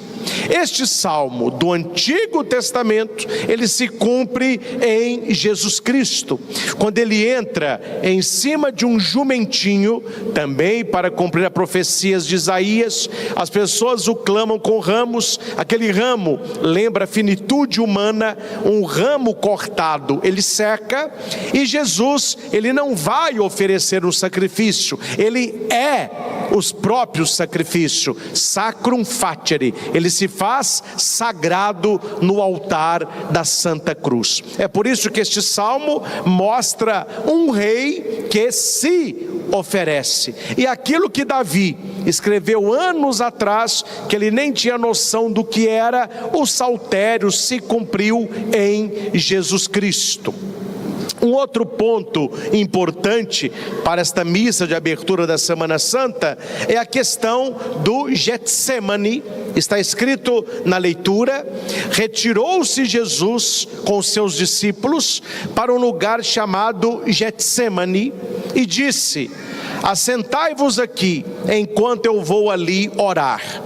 Este salmo do Antigo Testamento, ele se cumpre em Jesus Cristo, quando ele entra em cima de um jumentinho, também para cumprir as profecias de Isaías. As pessoas o clamam com ramos. Aquele ramo lembra a finitude humana, um ramo cortado, ele seca, e Jesus, ele não vai oferecer um sacrifício, ele é os próprios sacrifícios, sacrum facere, ele se faz sagrado no altar da Santa Cruz. É por isso que este salmo mostra um rei que se oferece, e aquilo que Davi escreveu anos atrás, que ele nem tinha noção do que era, o saltério se cumpriu em Jesus Cristo. Um outro ponto importante para esta missa de abertura da Semana Santa é a questão do Getsemane. Está escrito na leitura: retirou-se Jesus com seus discípulos para um lugar chamado Getsemane e disse: assentai-vos aqui enquanto eu vou ali orar.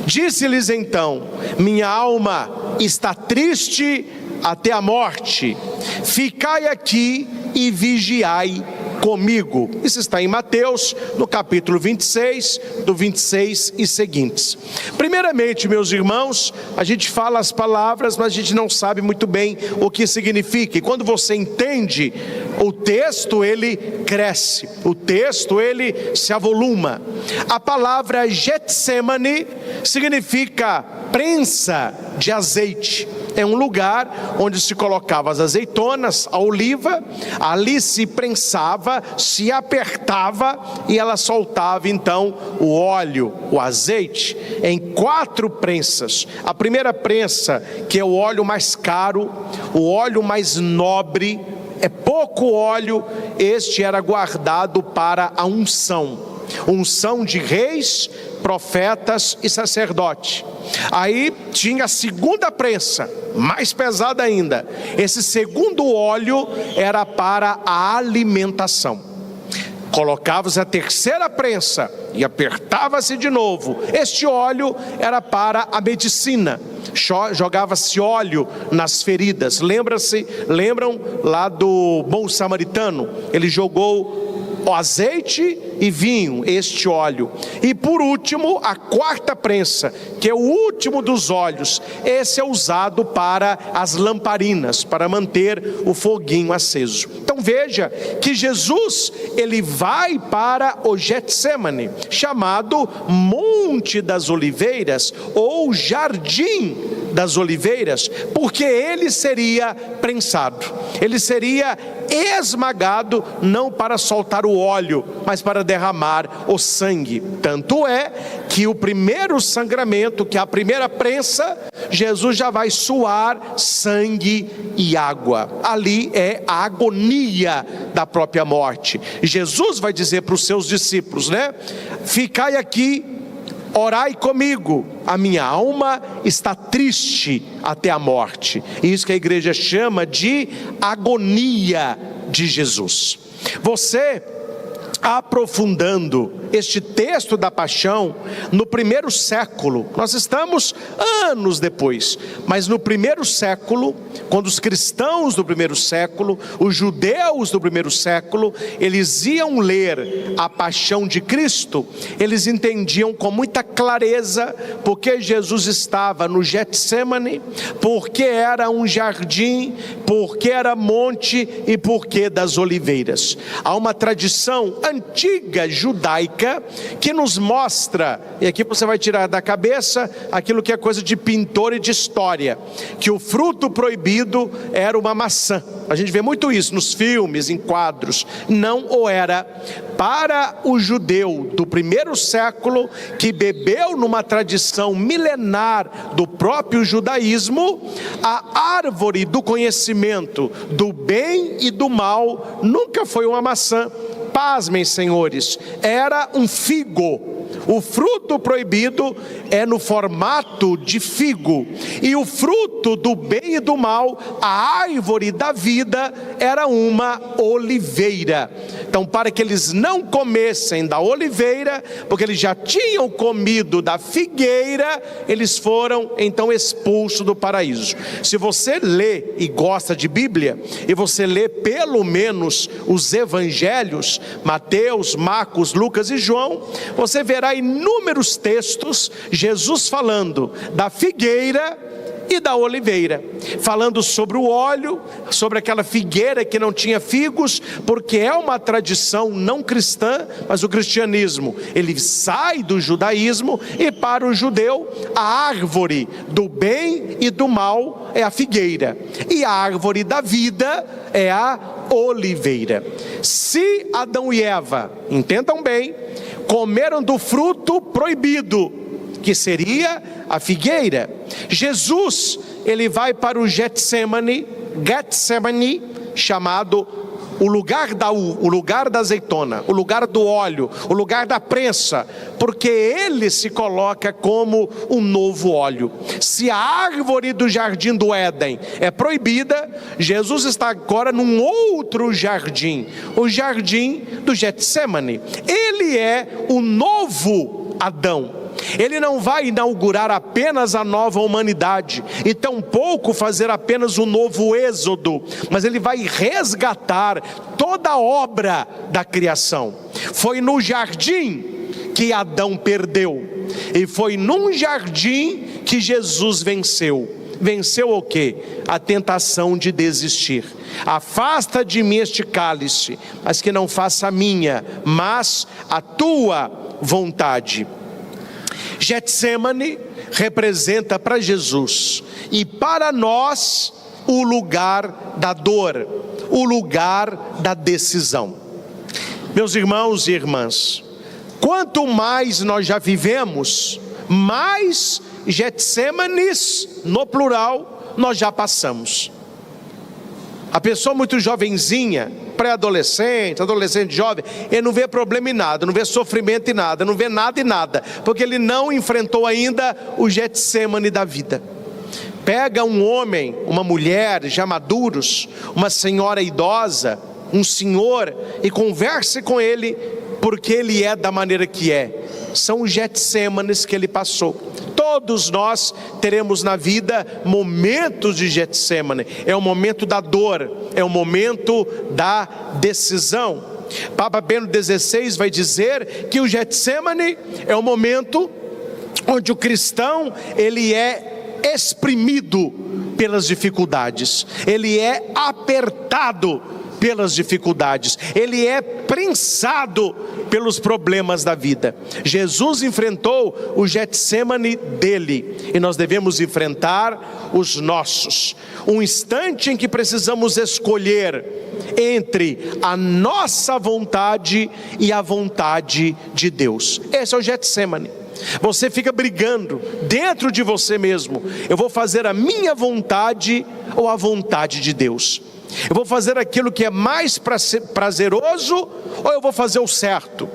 Disse-lhes então: minha alma está triste até a morte, ficai aqui e vigiai comigo. Isso está em Mateus, no capítulo 26, do 26 e seguintes. Primeiramente, meus irmãos, a gente fala as palavras, mas a gente não sabe muito bem o que significa. E quando você entende o texto, ele cresce. O texto, ele se avoluma. A palavra Getsemane significa prensa de azeite. É um lugar onde se colocava as azeitonas, a oliva, ali se prensava, se apertava e ela soltava então o óleo, o azeite, em 4 prensas. A primeira prensa, que é o óleo mais caro, o óleo mais nobre, é pouco óleo, este era guardado para a unção de reis, profetas e sacerdote. Aí tinha a segunda prensa, mais pesada ainda. Esse segundo óleo era para a alimentação. Colocava-se a terceira prensa e apertava-se de novo. Este óleo era para a medicina. Jogava-se óleo nas feridas. Lembram lá do bom samaritano? Ele jogou o azeite e vinho, este óleo. E por último, a quarta prensa, que é o último dos óleos. Esse é usado para as lamparinas, para manter o foguinho aceso. Então veja que Jesus, ele vai para o Getsemane, chamado Monte das Oliveiras ou Jardim das Oliveiras, porque ele seria prensado, ele seria esmagado, não para soltar o óleo, mas para derramar o sangue. Tanto é que o primeiro sangramento, que é a primeira prensa, Jesus já vai suar sangue e água. Ali é a agonia da própria morte. Jesus vai dizer para os seus discípulos, ficai aqui, orai comigo, a minha alma está triste até a morte. Isso que a igreja chama de agonia de Jesus. Você, aprofundando este texto da paixão, no primeiro século, nós estamos anos depois, mas no primeiro século, quando os cristãos do primeiro século, os judeus do primeiro século, eles iam ler a paixão de Cristo, eles entendiam com muita clareza porque Jesus estava no Getsemane, porque era um jardim, porque era monte e porque das oliveiras. Há uma tradição antiga judaica que nos mostra, e aqui você vai tirar da cabeça aquilo que é coisa de pintor e de história, que o fruto proibido era uma maçã. A gente vê muito isso nos filmes, em quadros. Não o era. Para o judeu do primeiro século, que bebeu numa tradição milenar do próprio judaísmo, a árvore do conhecimento do bem e do mal nunca foi uma maçã. Pasmem, senhores, era um figo. O fruto proibido é no formato de figo, e o fruto do bem e do mal, a árvore da vida, era uma oliveira. Então, para que eles não comessem da oliveira, porque eles já tinham comido da figueira, eles foram então expulsos do paraíso. Se você lê e gosta de Bíblia, e você lê pelo menos os evangelhos, Mateus, Marcos, Lucas e João, você verá inúmeros textos, Jesus falando da figueira e da oliveira, falando sobre o óleo, sobre aquela figueira que não tinha figos, porque é uma tradição não cristã, mas o cristianismo, ele sai do judaísmo, e para o judeu, a árvore do bem e do mal é a figueira, e a árvore da vida é a oliveira. Se Adão e Eva, entendam bem, comeram do fruto proibido, que seria a figueira, Jesus, ele vai para o Getsemane, chamado o lugar da azeitona, o lugar do óleo, o lugar da prensa, porque ele se coloca como um novo óleo. Se a árvore do jardim do Éden é proibida, Jesus está agora num outro jardim, o jardim do Getsemane. Ele é o novo Adão. Ele não vai inaugurar apenas a nova humanidade, e tampouco fazer apenas o novo êxodo, mas ele vai resgatar toda a obra da criação. Foi no jardim que Adão perdeu, e foi num jardim que Jesus venceu. Venceu o quê? A tentação de desistir. Afasta de mim este cálice, mas que não faça a minha, mas a tua vontade. Getsemane representa para Jesus e para nós o lugar da dor, o lugar da decisão. Meus irmãos e irmãs, quanto mais nós já vivemos, mais Getsemanes, no plural, nós já passamos. A pessoa muito jovenzinha, pré-adolescente, adolescente jovem, ele não vê problema em nada, não vê sofrimento em nada, não vê nada em nada, porque ele não enfrentou ainda o Getsemane da vida. Pega um homem, uma mulher já maduros, uma senhora idosa, um senhor, e converse com ele, porque ele é da maneira que é. São os Getsemanes que ele passou. Todos nós teremos na vida momentos de Getsemane. É o momento da dor, é o momento da decisão. Papa Bento XVI vai dizer que o Getsemane é o momento onde o cristão, ele é exprimido pelas dificuldades, ele é apertado pelas dificuldades, ele é prensado pelos problemas da vida. Jesus enfrentou o Getsemane dele, e nós devemos enfrentar os nossos. Um instante em que precisamos escolher entre a nossa vontade e a vontade de Deus. Esse é o Getsemane. Você fica brigando dentro de você mesmo: eu vou fazer a minha vontade ou a vontade de Deus? Eu vou fazer aquilo que é mais prazeroso ou eu vou fazer o certo?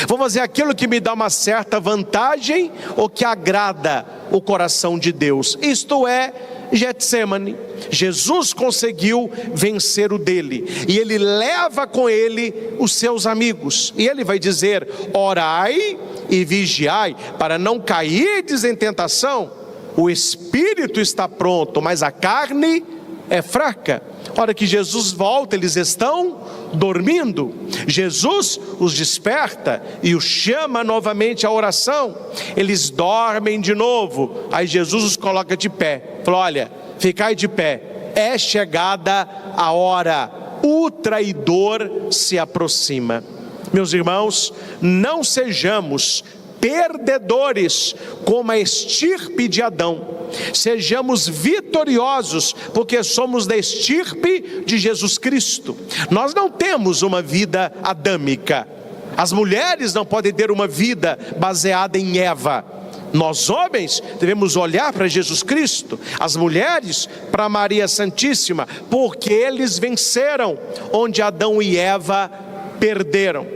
Vou fazer aquilo que me dá uma certa vantagem ou que agrada o coração de Deus? Isto é Getsemane. Jesus conseguiu vencer o dele, e ele leva com ele os seus amigos, e ele vai dizer: orai e vigiai, para não cairdes em tentação. O espírito está pronto, mas a carne é fraca. A hora que Jesus volta, eles estão dormindo. Jesus os desperta e os chama novamente à oração. Eles dormem de novo. Aí Jesus os coloca de pé. Fala: olha, ficai de pé, é chegada a hora, o traidor se aproxima. Meus irmãos, não sejamos perdedores como a estirpe de Adão. Sejamos vitoriosos, porque somos da estirpe de Jesus Cristo. Nós não temos uma vida adâmica. As mulheres não podem ter uma vida baseada em Eva. Nós, homens, devemos olhar para Jesus Cristo, as mulheres para Maria Santíssima, porque eles venceram onde Adão e Eva perderam.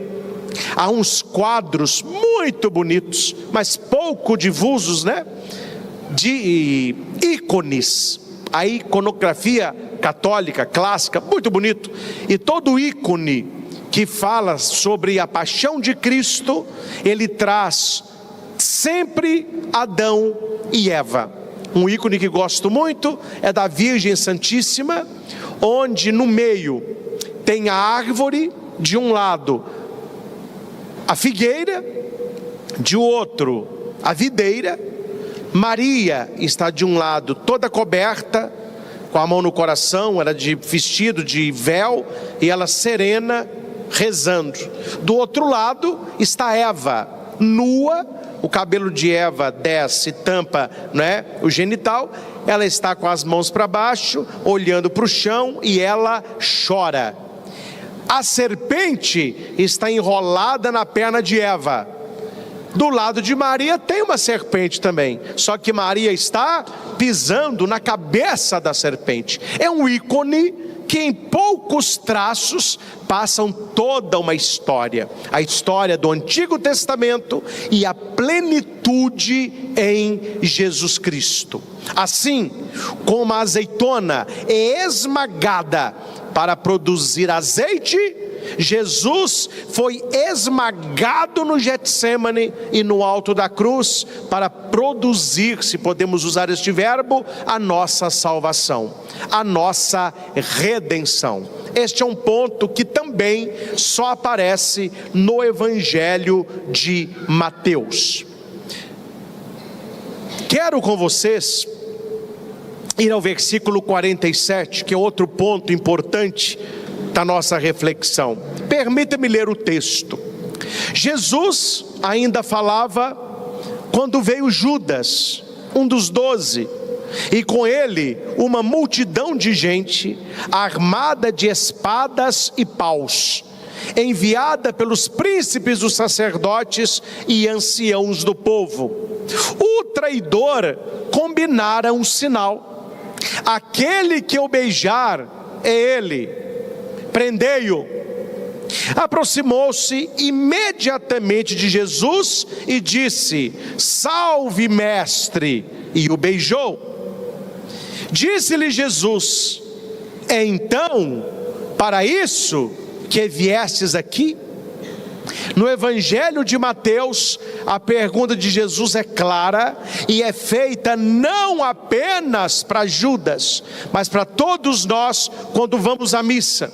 Há uns quadros muito bonitos, mas pouco difusos, né? De ícones, a iconografia católica clássica, muito bonito. E todo ícone que fala sobre a paixão de Cristo, ele traz sempre Adão e Eva. Um ícone que gosto muito é da Virgem Santíssima, onde no meio tem a árvore, de um lado a figueira, de outro a videira. Maria está de um lado toda coberta, com a mão no coração, ela de vestido de véu, e ela serena, rezando. Do outro lado está Eva, nua, o cabelo de Eva desce, tampa, né, o genital. Ela está com as mãos para baixo, olhando para o chão, e ela chora. A serpente está enrolada na perna de Eva. Do lado de Maria tem uma serpente também, só que Maria está pisando na cabeça da serpente. É um ícone que em poucos traços passam toda uma história, a história do Antigo Testamento e a plenitude em Jesus Cristo. Assim como a azeitona é esmagada para produzir azeite, Jesus foi esmagado no Getsemane e no alto da cruz para produzir, se podemos usar este verbo, a nossa salvação, a nossa redenção. Este é um ponto que também só aparece no Evangelho de Mateus. Quero com vocês ir ao versículo 47, que é outro ponto importante da nossa reflexão. Permita-me ler o texto. Jesus ainda falava quando veio Judas, um dos 12, e com ele uma multidão de gente armada de espadas e paus, enviada pelos príncipes dos sacerdotes e anciãos do povo. O traidor combinara um sinal: aquele que o beijar é ele, prendei-o. Aproximou-se imediatamente de Jesus e disse: salve, mestre, e o beijou. Disse-lhe Jesus: é então para isso que viestes aqui? No Evangelho de Mateus, a pergunta de Jesus é clara e é feita não apenas para Judas, mas para todos nós quando vamos à missa.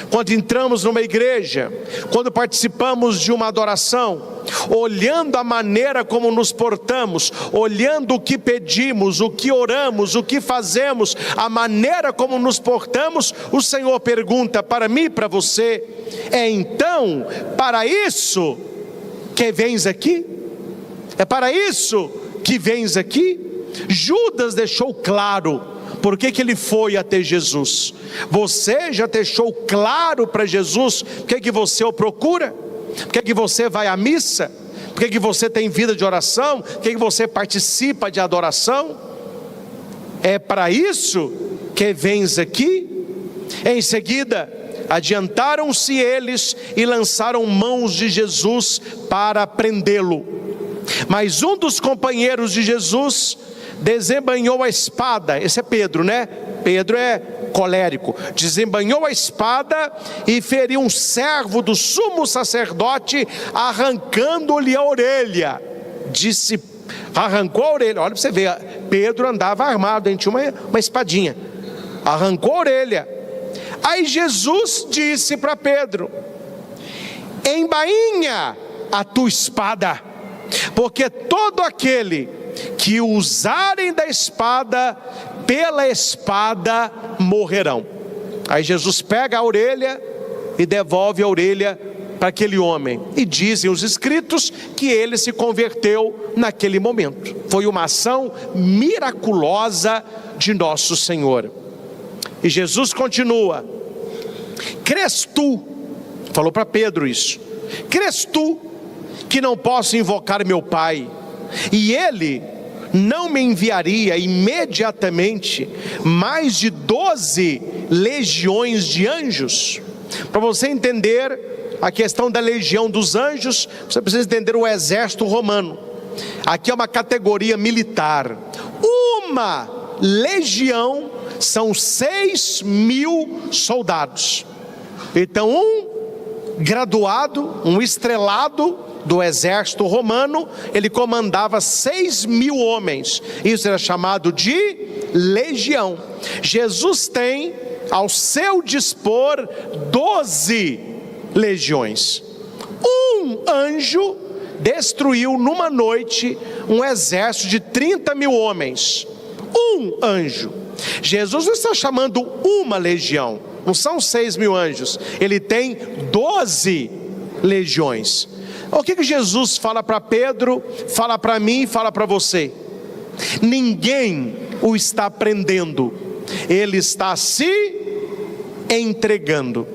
quando entramos numa igreja, quando participamos de uma adoração, olhando a maneira como nos portamos, olhando o que pedimos, o que oramos, o que fazemos, a maneira como nos portamos, o Senhor pergunta para mim e para você: é então para isso que vens aqui? É para isso que vens aqui? Judas deixou claro por que ele foi até Jesus. Você já deixou claro para Jesus por que você o procura? Por que você vai à missa? Por que você tem vida de oração? Por que você participa de adoração? É para isso que vens aqui? Em seguida, adiantaram-se eles e lançaram mãos de Jesus para prendê-lo. Mas um dos companheiros de Jesus desembainhou a espada. Esse é Pedro, né? Pedro é colérico. Desembainhou a espada e feriu um servo do sumo sacerdote, arrancando-lhe a orelha. Arrancou a orelha. Olha para você ver, Pedro andava armado, tinha uma espadinha. Arrancou a orelha. Aí Jesus disse para Pedro: embainha a tua espada, porque todo aquele que usarem da espada, pela espada morrerão. Aí Jesus pega a orelha e devolve a orelha para aquele homem, e dizem os escritos que ele se converteu naquele momento. Foi uma ação miraculosa de nosso Senhor. E Jesus continua: crês tu, falou para Pedro isso, crês tu que não posso invocar meu Pai, e ele não me enviaria imediatamente mais de 12 legiões de anjos? Para você entender a questão da legião dos anjos, você precisa entender o exército romano. Aqui é uma categoria militar. Uma legião são 6.000 soldados. Então um graduado, um estrelado do exército romano, ele comandava 6.000 homens. Isso era chamado de legião. Jesus tem ao seu dispor 12 legiões. Um anjo destruiu numa noite um exército de 30.000 homens. Um anjo. Jesus não está chamando uma legião, não são 6.000 anjos, ele tem 12 legiões. O que Jesus fala para Pedro, fala para mim, fala para você? Ninguém o está prendendo, ele está se entregando.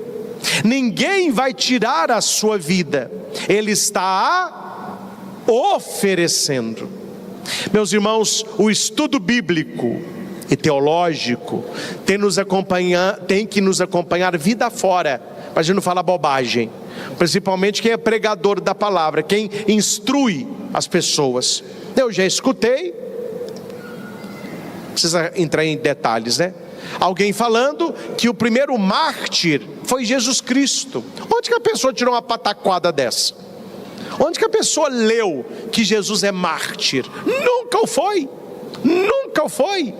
Ninguém vai tirar a sua vida, ele está a oferecendo. Meus irmãos, o estudo bíblico e teológico tem que nos acompanhar vida fora, para a gente não falar bobagem. Principalmente quem é pregador da palavra, quem instrui as pessoas. Eu já escutei, não precisa entrar em detalhes, né? Alguém falando que o primeiro mártir foi Jesus Cristo. Onde que a pessoa tirou uma pataquada dessa? Onde que a pessoa leu que Jesus é mártir? Nunca o foi. Nunca o foi.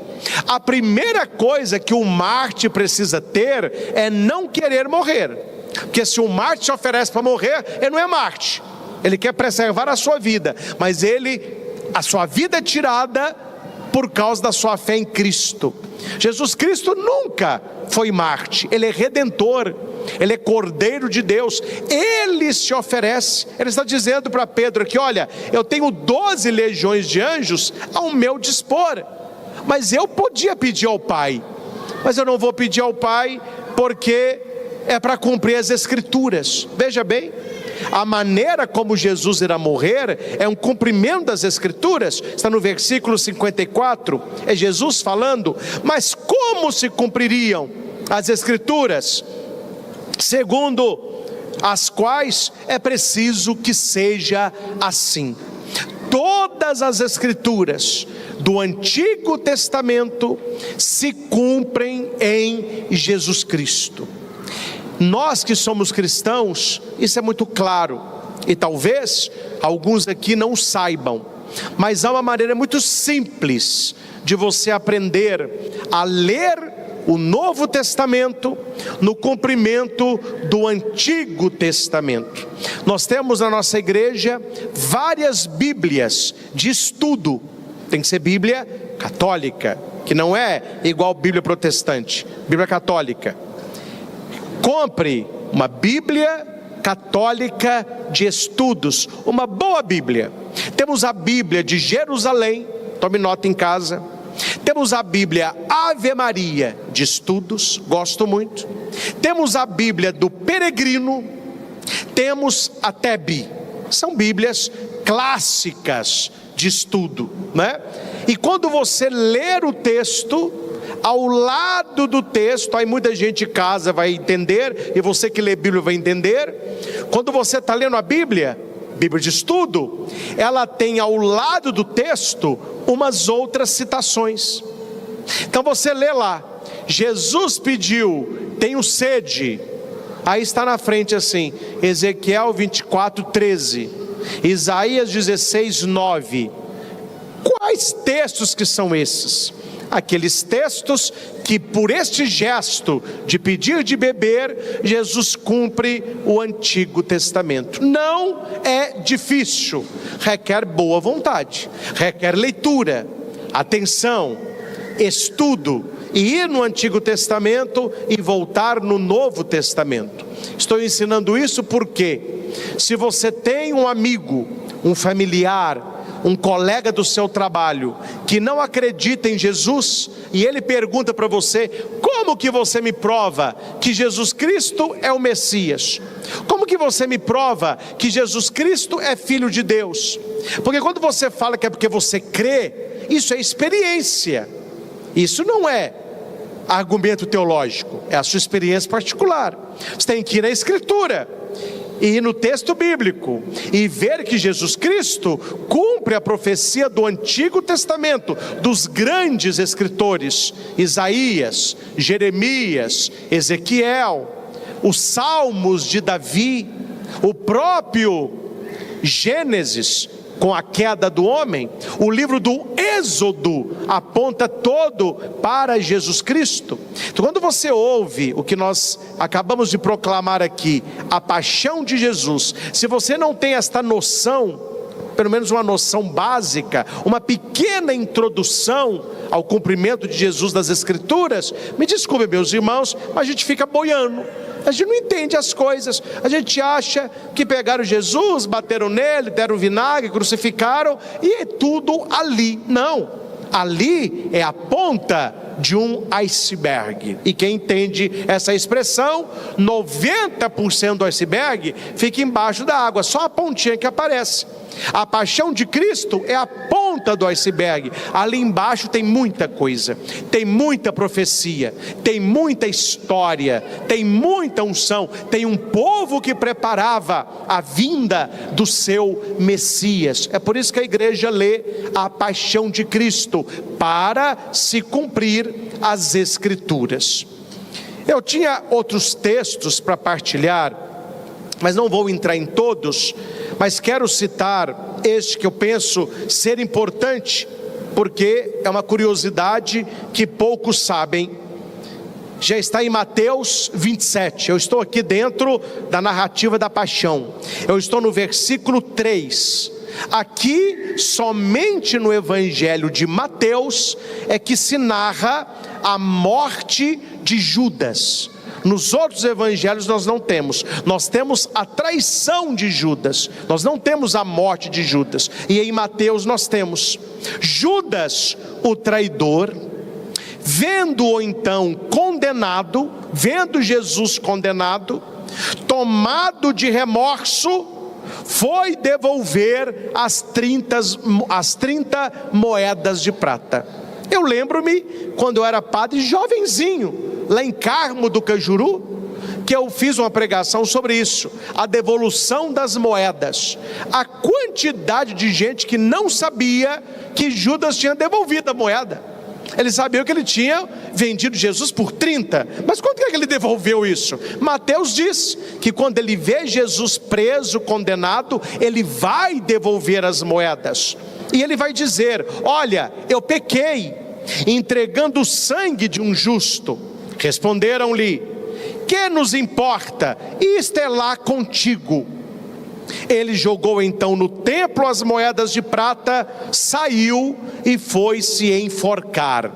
A primeira coisa que um mártir precisa ter é não querer morrer. Porque se um mártir se oferece para morrer, ele não é mártir. Ele quer preservar a sua vida, mas a sua vida é tirada por causa da sua fé em Cristo. Jesus Cristo nunca foi mártir, ele é redentor, ele é Cordeiro de Deus, ele se oferece. Ele está dizendo para Pedro aqui: olha, eu tenho 12 legiões de anjos ao meu dispor, mas eu podia pedir ao Pai, mas eu não vou pedir ao Pai porque é para cumprir as Escrituras. Veja bem, a maneira como Jesus irá morrer é um cumprimento das Escrituras. Está no versículo 54, é Jesus falando. Mas como se cumpririam as Escrituras? Segundo as quais é preciso que seja assim. Todas as Escrituras do Antigo Testamento se cumprem em Jesus Cristo. Nós que somos cristãos, isso é muito claro, e talvez alguns aqui não saibam, mas há uma maneira muito simples de você aprender a ler o Novo Testamento no cumprimento do Antigo Testamento. Nós temos na nossa igreja várias Bíblias de estudo. Tem que ser Bíblia católica, que não é igual Bíblia protestante, Bíblia católica. Compre uma Bíblia católica de estudos, uma boa Bíblia. Temos a Bíblia de Jerusalém, tome nota em casa. Temos a Bíblia Ave Maria de estudos, gosto muito. Temos a Bíblia do Peregrino. Temos a TEB, são Bíblias clássicas de estudo, né? E quando você ler o texto, ao lado do texto, aí muita gente em casa vai entender, e você que lê Bíblia vai entender. Quando você está lendo a Bíblia de estudo, ela tem ao lado do texto umas outras citações. Então você lê lá, Jesus pediu, tenho sede. Aí está na frente assim, Ezequiel 24:13, Isaías 16:9. Quais textos que são esses? Aqueles textos que por este gesto de pedir de beber, Jesus cumpre o Antigo Testamento. Não é difícil, requer boa vontade, requer leitura, atenção, estudo, e ir no Antigo Testamento e voltar no Novo Testamento. Estou ensinando isso porque, se você tem um amigo, um familiar, um colega do seu trabalho que não acredita em Jesus, e ele pergunta para você: como que você me prova que Jesus Cristo é o Messias? Como que você me prova que Jesus Cristo é Filho de Deus? Porque quando você fala que é porque você crê, isso é experiência, isso não é argumento teológico, é a sua experiência particular. Você tem que ir na Escritura, e no texto bíblico, e ver que Jesus Cristo cumpre a profecia do Antigo Testamento, dos grandes escritores, Isaías, Jeremias, Ezequiel, os Salmos de Davi, o próprio Gênesis, com a queda do homem, o livro do Êxodo aponta todo para Jesus Cristo. Então, quando você ouve o que nós acabamos de proclamar aqui, a paixão de Jesus, se você não tem esta noção, pelo menos uma noção básica, uma pequena introdução ao cumprimento de Jesus das Escrituras, me desculpe, meus irmãos, mas a gente fica boiando. A gente não entende as coisas. A gente acha que pegaram Jesus, bateram nele, deram vinagre, crucificaram, e é tudo ali. Não, ali é a ponta de um iceberg. E quem entende essa expressão, 90% do iceberg fica embaixo da água, só a pontinha que aparece. A paixão de Cristo é a ponta do iceberg. Ali embaixo tem muita coisa, tem muita profecia, tem muita história, tem muita unção, tem um povo que preparava a vinda do seu Messias. É por isso que a igreja lê a paixão de Cristo, para se cumprir as Escrituras. Eu tinha outros textos para partilhar, mas não vou entrar em todos, mas quero citar este que eu penso ser importante, porque é uma curiosidade que poucos sabem. Já está em Mateus 27, eu estou aqui dentro da narrativa da paixão, eu estou no versículo 3, aqui somente no Evangelho de Mateus é que se narra a morte de Judas. Nos outros evangelhos nós não temos, nós temos a traição de Judas, nós não temos a morte de Judas, e em Mateus nós temos Judas, o traidor, vendo-o então condenado, vendo Jesus condenado, tomado de remorso, foi devolver as 30 moedas de prata. Eu lembro-me, quando eu era padre jovenzinho, lá em Carmo do Cajuru, que eu fiz uma pregação sobre isso, a devolução das moedas. A quantidade de gente que não sabia que Judas tinha devolvido a moeda. Ele sabia que ele tinha vendido Jesus por 30, mas quanto é que ele devolveu isso? Mateus diz que quando ele vê Jesus preso, condenado, ele vai devolver as moedas, e ele vai dizer: olha, eu pequei entregando o sangue de um justo, Responderam-lhe: que nos importa? Isto é lá contigo. Ele jogou então no templo as moedas de prata, saiu e foi se enforcar.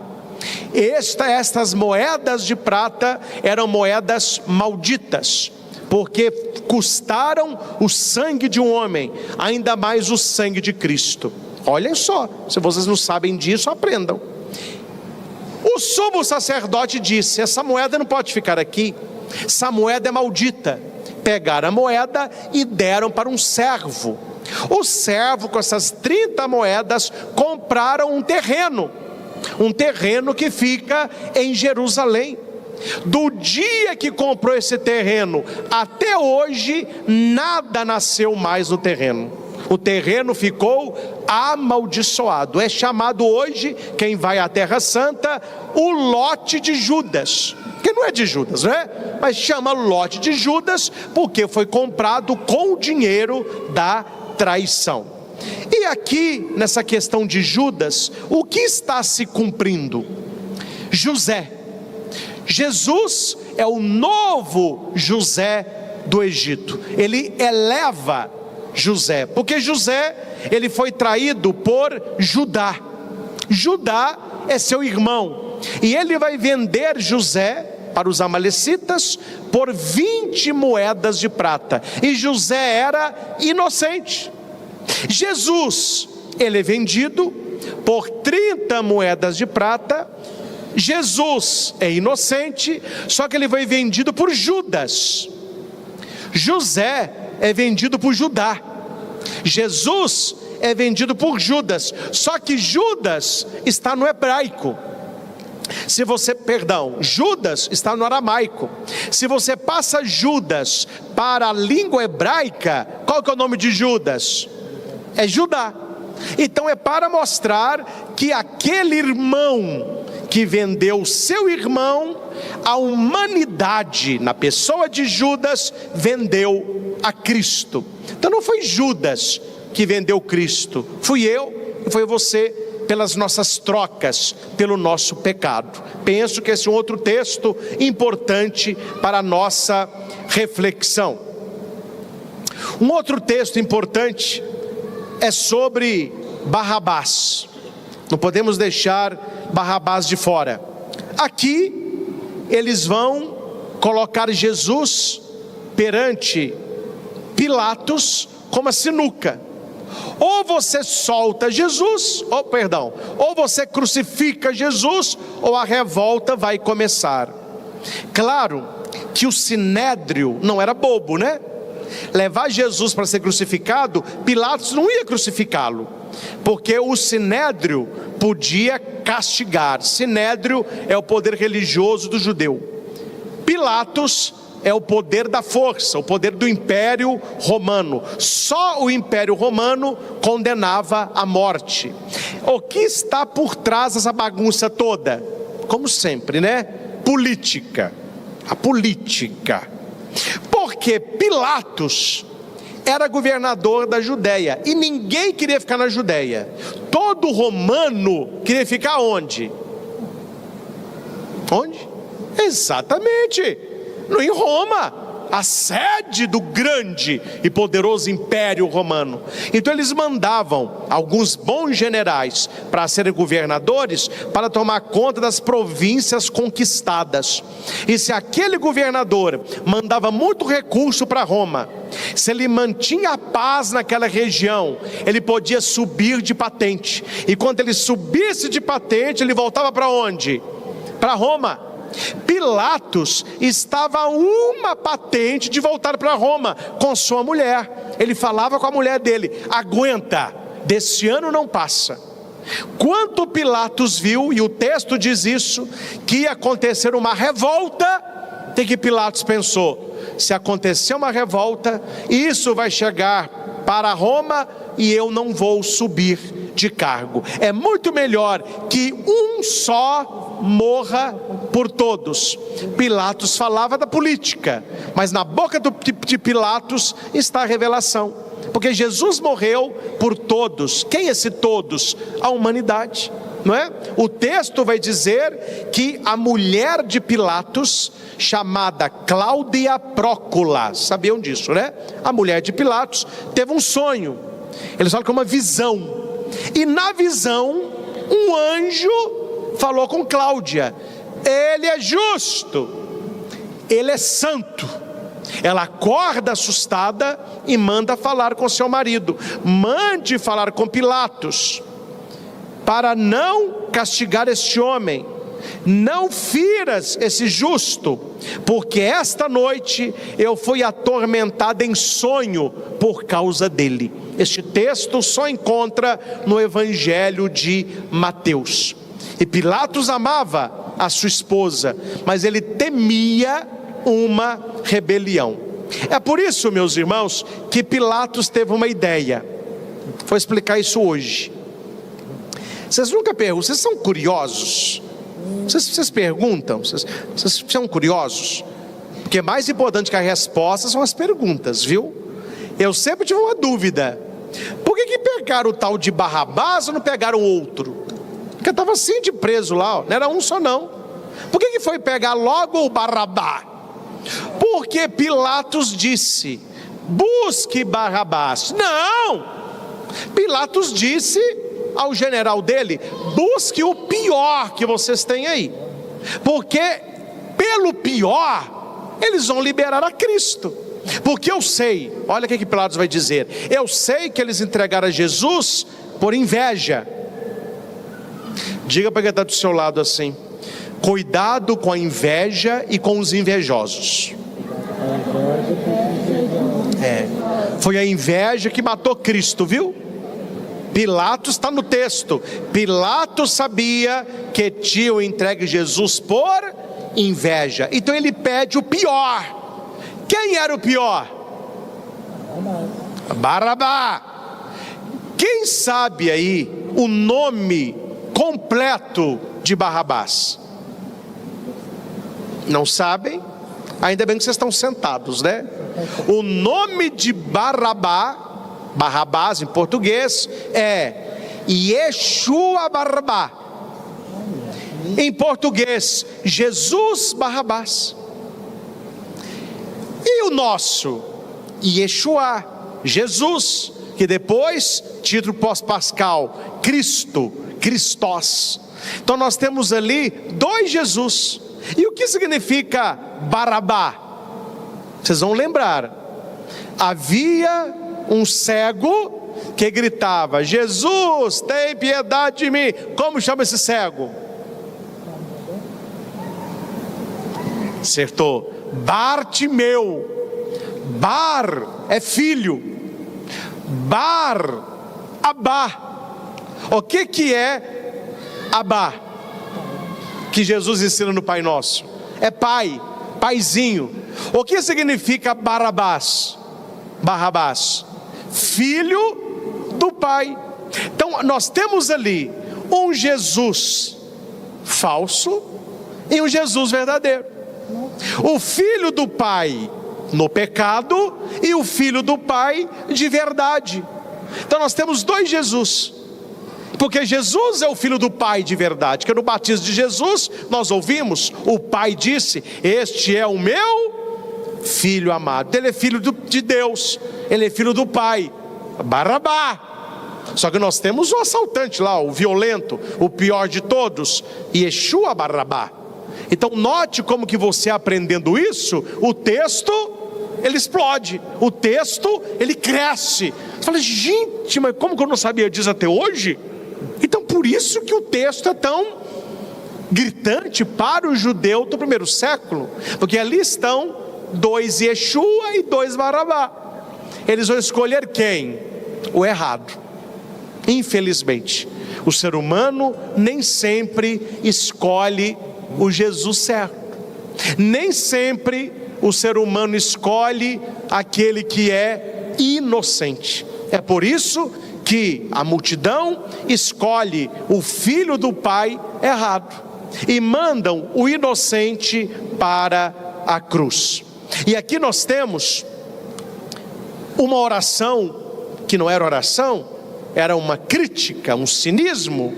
Estas moedas de prata eram moedas malditas, porque custaram o sangue de um homem, ainda mais o sangue de Cristo. Olhem só, se vocês não sabem disso, aprendam. O sumo sacerdote disse: essa moeda não pode ficar aqui, essa moeda é maldita. Pegaram a moeda e deram para um servo. O servo, com essas 30 moedas, compraram um terreno que fica em Jerusalém. Do dia que comprou esse terreno até hoje, nada nasceu mais no terreno. O terreno ficou amaldiçoado. É chamado hoje, quem vai à Terra Santa, o lote de Judas. Que não é de Judas, né? Mas chama lote de Judas porque foi comprado com o dinheiro da traição. E aqui, nessa questão de Judas, o que está se cumprindo? José. Jesus é o novo José do Egito. Ele eleva José, porque José, ele foi traído por Judá. Judá é seu irmão, e ele vai vender José para os amalecitas por 20 moedas de prata, e José era inocente. Jesus, ele é vendido por 30 moedas de prata. Jesus é inocente, só que ele foi vendido por Judas. José é vendido por Judá. Jesus é vendido por Judas, só que Judas está no hebraico. Judas está no aramaico. Se você passa Judas para a língua hebraica, qual que é o nome de Judas? É Judá. Então é para mostrar que aquele irmão que vendeu seu irmão, a humanidade, na pessoa de Judas, vendeu a Cristo. Então não foi Judas que vendeu Cristo, fui eu e foi você, pelas nossas trocas, pelo nosso pecado. Penso que esse é um outro texto importante para a nossa reflexão. Um outro texto importante é sobre Barrabás. Não podemos deixar Barrabás de fora. Aqui eles vão colocar Jesus perante Pilatos como a sinuca. Ou você solta Jesus, ou você crucifica Jesus, ou a revolta vai começar. Claro que o sinédrio não era bobo, né? Levar Jesus para ser crucificado, Pilatos não ia crucificá-lo, porque o sinédrio podia castigar. Sinédrio é o poder religioso do judeu. Pilatos é o poder da força, o poder do Império Romano. Só o Império Romano condenava à morte. O que está por trás dessa bagunça toda? Como sempre, né? Política. A política. Porque Pilatos era governador da Judéia e ninguém queria ficar na Judéia. Todo romano queria ficar onde? Onde? Exatamente, em Roma, a sede do grande e poderoso Império Romano. Então eles mandavam alguns bons generais para serem governadores, para tomar conta das províncias conquistadas. E se aquele governador mandava muito recurso para Roma, se ele mantinha a paz naquela região, ele podia subir de patente. E quando ele subisse de patente, ele voltava para onde? Para Roma. Pilatos estava a uma patente de voltar para Roma com sua mulher. Ele falava com a mulher dele: aguenta, desse ano não passa. Quando Pilatos viu, e o texto diz isso, que ia acontecer uma revolta, tem que Pilatos pensou: se acontecer uma revolta, isso vai chegar para Roma e eu não vou subir de cargo. É muito melhor que um só morra por todos. Pilatos falava da política, mas na boca de Pilatos está a revelação, porque Jesus morreu por todos. Quem é esse todos? A humanidade. não é? O texto vai dizer que a mulher de Pilatos, chamada Cláudia Prócula, sabiam disso, né? A mulher de Pilatos teve um sonho, eles falam que é uma visão, e na visão um anjo falou com Cláudia: ele é justo, ele é santo. Ela acorda assustada e manda falar com seu marido: mande falar com Pilatos, para não castigar este homem, não firas esse justo, porque esta noite eu fui atormentada em sonho por causa dele. Este texto só encontra no Evangelho de Mateus. E Pilatos amava a sua esposa, mas ele temia uma rebelião. É por isso, meus irmãos, que Pilatos teve uma ideia. Vou explicar isso hoje. Vocês nunca perguntam, vocês são curiosos? Vocês perguntam? Vocês são curiosos? Porque mais importante que a resposta são as perguntas, viu? Eu sempre tive uma dúvida: por que pegaram o tal de Barrabás ou não pegaram outro? Porque estava assim de preso lá, não era um só não. Por que foi pegar logo o Barrabá? Porque Pilatos disse: busque Barrabás. Não! Pilatos disse ao general dele: busque o pior que vocês têm aí, porque pelo pior eles vão liberar a Cristo. Porque eu sei, olha o que Pilatos vai dizer: eu sei que eles entregaram a Jesus por inveja. Diga para quem está do seu lado assim: cuidado com a inveja e com os invejosos. Foi a inveja que matou Cristo, viu? Pilatos está no texto. Pilatos sabia que tinham entregue Jesus por inveja, então ele pede o pior. Quem era o pior? Barrabá. Quem sabe aí o nome completo de Barrabás? Não sabem? Ainda bem que vocês estão sentados, né? O nome de Barrabás em português é Yeshua Barrabá. Em português, Jesus Barrabás. E o nosso Yeshua, Jesus, que depois, título pós-pascal, Cristo, Christos. Então nós temos ali dois Jesus. E o que significa Barrabá? Vocês vão lembrar: havia um cego que gritava: Jesus, tem piedade de mim. Como chama esse cego? Acertou. Bartimeu. Bar é filho. Bar, Abá. O que é Abá? Que Jesus ensina no Pai Nosso. É pai, paizinho. O que significa Barrabás? Filho do Pai. Então nós temos ali um Jesus falso e um Jesus verdadeiro. O filho do Pai no pecado e o filho do Pai de verdade. Então nós temos dois Jesus, porque Jesus é o filho do Pai de verdade, que no batismo de Jesus nós ouvimos, o Pai disse: este é o meu filho amado. Ele é filho de Deus, ele é filho do Pai, Barrabá. Só que nós temos o assaltante lá, o violento, o pior de todos, Yeshua Barrabá. Então note como que você aprendendo isso, o texto ele explode, o texto ele cresce. Você fala: gente, mas como que eu não sabia disso até hoje? Então por isso que o texto é tão gritante para o judeu do primeiro século, porque ali estão dois Yeshua e dois Barrabá. Eles vão escolher quem? O errado. Infelizmente, o ser humano nem sempre escolhe o Jesus certo. Nem sempre o ser humano escolhe aquele que é inocente. É por isso que a multidão escolhe o filho do Pai errado e mandam o inocente para a cruz. E aqui nós temos uma oração que não era oração, era uma crítica, um cinismo,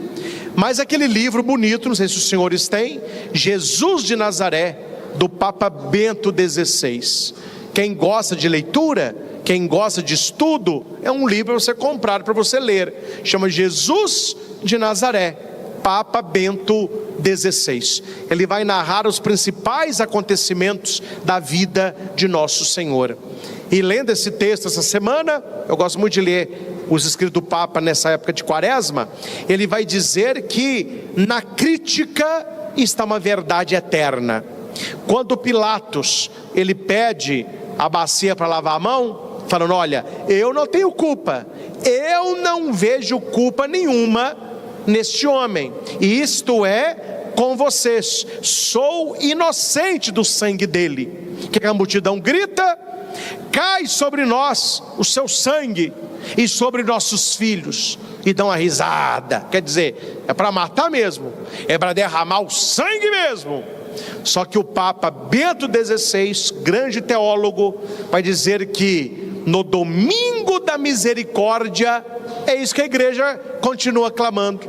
Mas aquele livro bonito, não sei se os senhores têm, Jesus de Nazaré, do Papa Bento XVI. Quem gosta de leitura, quem gosta de estudo, é um livro para você comprar, para você ler. Chama Jesus de Nazaré, Papa Bento XVI. Ele vai narrar os principais acontecimentos da vida de nosso Senhor. E lendo esse texto essa semana, eu gosto muito de ler os escritos do Papa nessa época de Quaresma. Ele vai dizer que na crítica está uma verdade eterna. Quando Pilatos, ele pede a bacia para lavar a mão, falando: olha, eu não tenho culpa, eu não vejo culpa nenhuma neste homem, e isto é com vocês, sou inocente do sangue dele. Que a multidão grita: cai sobre nós o seu sangue e sobre nossos filhos, e dão uma risada. Quer dizer, é para matar mesmo, é para derramar o sangue mesmo. Só que o Papa Bento XVI, grande teólogo, vai dizer que no domingo da misericórdia, é isso que a igreja continua clamando: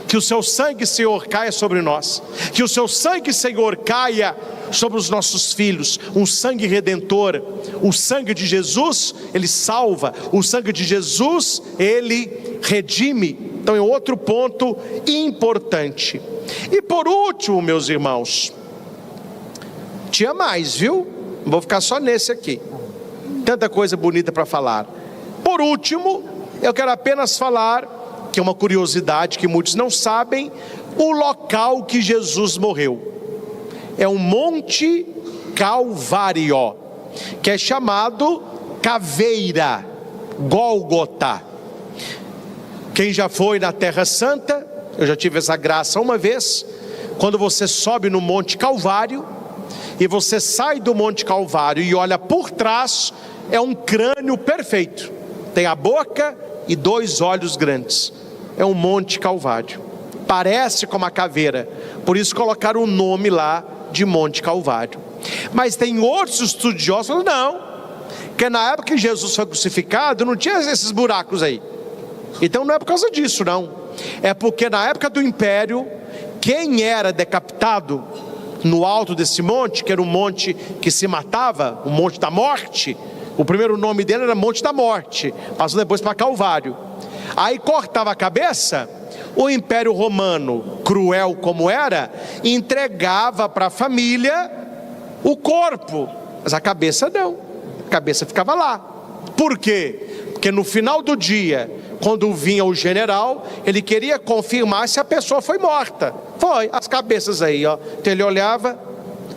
que o seu sangue, Senhor, caia sobre nós, que o seu sangue, Senhor, caia sobre os nossos filhos. Um sangue redentor. O sangue de Jesus, ele salva. O sangue de Jesus, ele redime. Então é outro ponto importante. E por último, meus irmãos, tinha mais, viu? Não vou ficar só nesse aqui, tanta coisa bonita para falar. Por último, eu quero apenas falar, que é uma curiosidade que muitos não sabem, o local que Jesus morreu. É um Monte Calvário, que é chamado Caveira, Gólgota. Quem já foi na Terra Santa, eu já tive essa graça uma vez, quando você sobe no Monte Calvário, e você sai do Monte Calvário e olha por trás, é um crânio perfeito, tem a boca e 2 olhos grandes. É um Monte Calvário, parece com uma caveira, por isso colocaram o nome lá de Monte Calvário. Mas tem outros estudiosos que falam: não, que na época que Jesus foi crucificado não tinha esses buracos aí, então não é por causa disso, não. É porque na época do Império, quem era decapitado no alto desse monte, que era um monte que se matava, o Monte da Morte, o primeiro nome dele era Monte da Morte, passou depois para Calvário. Aí cortava a cabeça, o Império Romano, cruel como era, entregava para a família o corpo, mas a cabeça não, a cabeça ficava lá. Por quê? Porque no final do dia, quando vinha o general, ele queria confirmar se a pessoa foi morta. Foi, as cabeças aí, ó. Então ele olhava,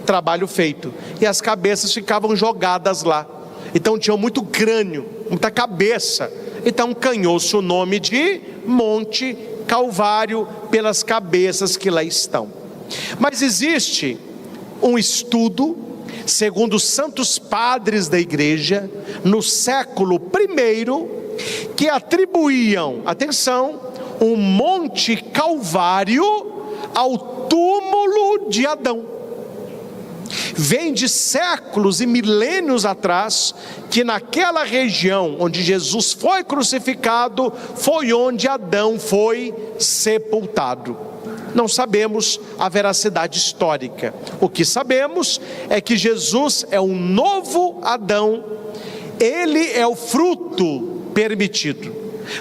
trabalho feito, e as cabeças ficavam jogadas lá. Então tinha muito crânio, muita cabeça. Então ganhou-se o nome de Monte Calvário pelas cabeças que lá estão. Mas existe um estudo, segundo os santos padres da igreja, no século I, que atribuíam, atenção, um Monte Calvário ao túmulo de Adão. Vem de séculos e milênios atrás, que naquela região onde Jesus foi crucificado, foi onde Adão foi sepultado. Não sabemos a veracidade histórica. O que sabemos é que Jesus é um novo Adão. Ele é o fruto permitido,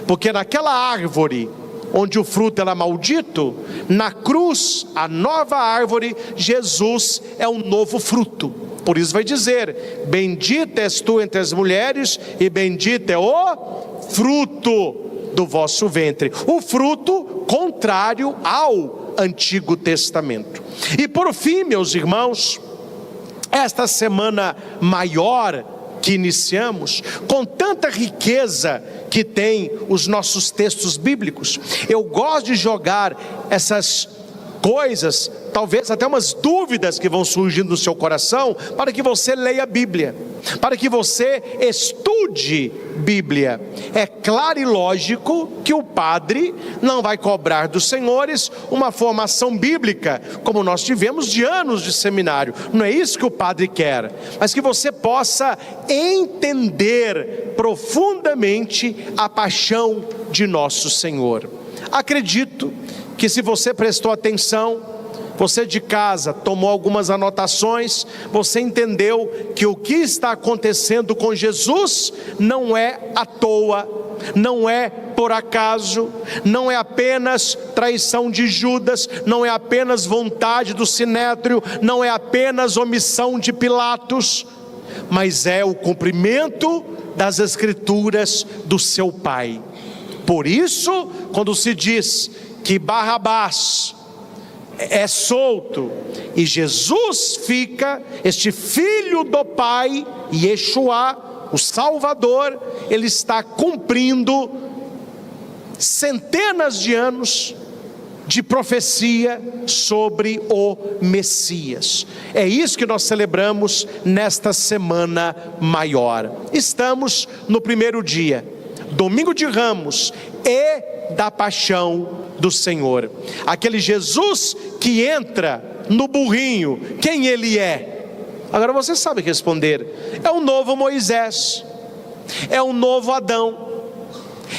porque naquela árvore onde o fruto era maldito, na cruz, a nova árvore, Jesus é um novo fruto. Por isso vai dizer: bendita és tu entre as mulheres, e bendito é o fruto do vosso ventre. O fruto contrário ao Antigo Testamento. E por fim, meus irmãos, esta semana maior que iniciamos, com tanta riqueza que tem os nossos textos bíblicos, eu gosto de jogar essas coisas, talvez até umas dúvidas que vão surgindo no seu coração, para que você leia a Bíblia, para que você estude Bíblia. É claro e lógico que o padre não vai cobrar dos senhores uma formação bíblica, como nós tivemos de anos de seminário. Não é isso que o padre quer, mas que você possa entender profundamente a paixão de nosso Senhor. Acredito que, se você prestou atenção, você de casa tomou algumas anotações, você entendeu que o que está acontecendo com Jesus não é à toa, não é por acaso, não é apenas traição de Judas, não é apenas vontade do Sinédrio, não é apenas omissão de Pilatos, mas é o cumprimento das Escrituras do seu Pai. Por isso, quando se diz que Barrabás é solto e Jesus fica, este filho do Pai, Yeshua, o Salvador, ele está cumprindo centenas de anos de profecia sobre o Messias. É isso que nós celebramos nesta semana maior. Estamos no primeiro dia, domingo de Ramos e da paixão do Senhor. Aquele Jesus que entra no burrinho, quem ele é? Agora você sabe responder. É o novo Moisés, é o novo Adão,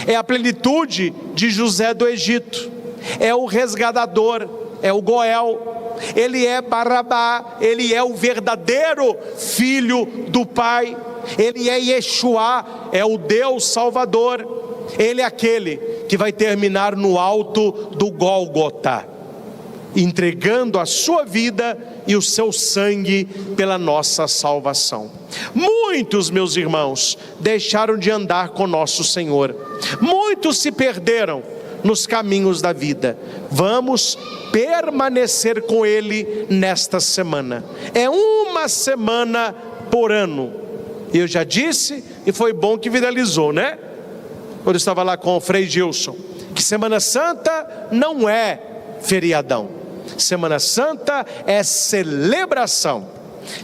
é a plenitude de José do Egito, é o resgatador, é o Goel, ele é Barrabá, ele é o verdadeiro filho do Pai, ele é Yeshua, é o Deus Salvador. Ele é aquele que vai terminar no alto do Gólgota, entregando a sua vida e o seu sangue pela nossa salvação. Muitos, meus irmãos, deixaram de andar com nosso Senhor, muitos se perderam nos caminhos da vida. Vamos permanecer com Ele nesta semana. É uma semana por ano. Eu já disse, e foi bom que viralizou, né? Quando eu estava lá com o Frei Gilson, que Semana Santa não é feriadão. Semana Santa é celebração.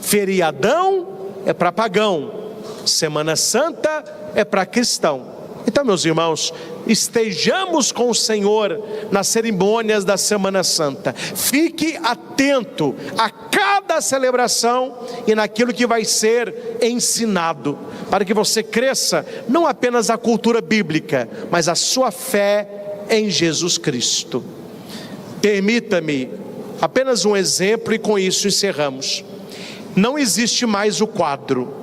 Feriadão é para pagão. Semana Santa é para cristão. Então, meus irmãos, estejamos com o Senhor nas cerimônias da Semana Santa. Fique atento a cada celebração e naquilo que vai ser ensinado, para que você cresça não apenas a cultura bíblica, mas a sua fé em Jesus Cristo. Permita-me apenas um exemplo e com isso encerramos. Não existe mais o quadro,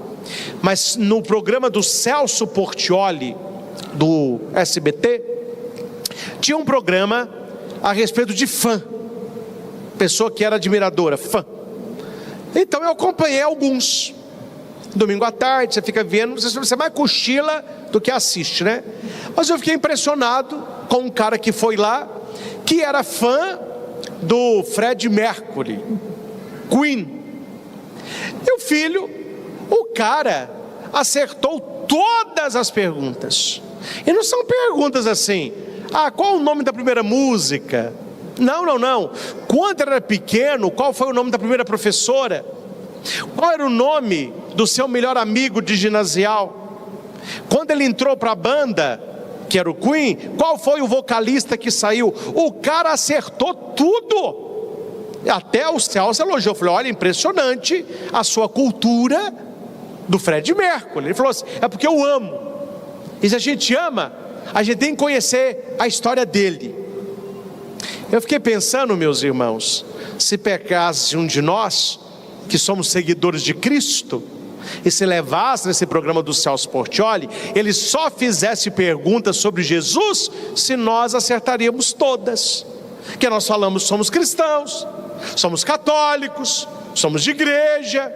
mas no programa do Celso Portiolli, do SBT, tinha um programa a respeito de fã, pessoa que era admiradora, fã. Então eu acompanhei alguns. Domingo à tarde, você fica vendo, você mais cochila do que assiste, né? Mas eu fiquei impressionado com um cara que foi lá, que era fã do Fred Mercury, Queen. E o filho, o cara acertou todas as perguntas. E não são perguntas assim: qual o nome da primeira música? Não. Quando era pequeno, qual foi o nome da primeira professora? Qual era o nome do seu melhor amigo de ginasial? Quando ele entrou para a banda, que era o Queen, qual foi o vocalista que saiu? O cara acertou tudo. Até o Celso elogiou. Falei: olha, impressionante a sua cultura do Fred Mercury. Ele falou assim: é porque eu amo. E se a gente ama, a gente tem que conhecer a história dele. Eu fiquei pensando, meus irmãos, se pecasse um de nós, que somos seguidores de Cristo, e se levasse nesse programa do Celso Portiolli, ele só fizesse perguntas sobre Jesus, se nós acertaríamos todas. Que nós falamos: somos cristãos, somos católicos, somos de igreja,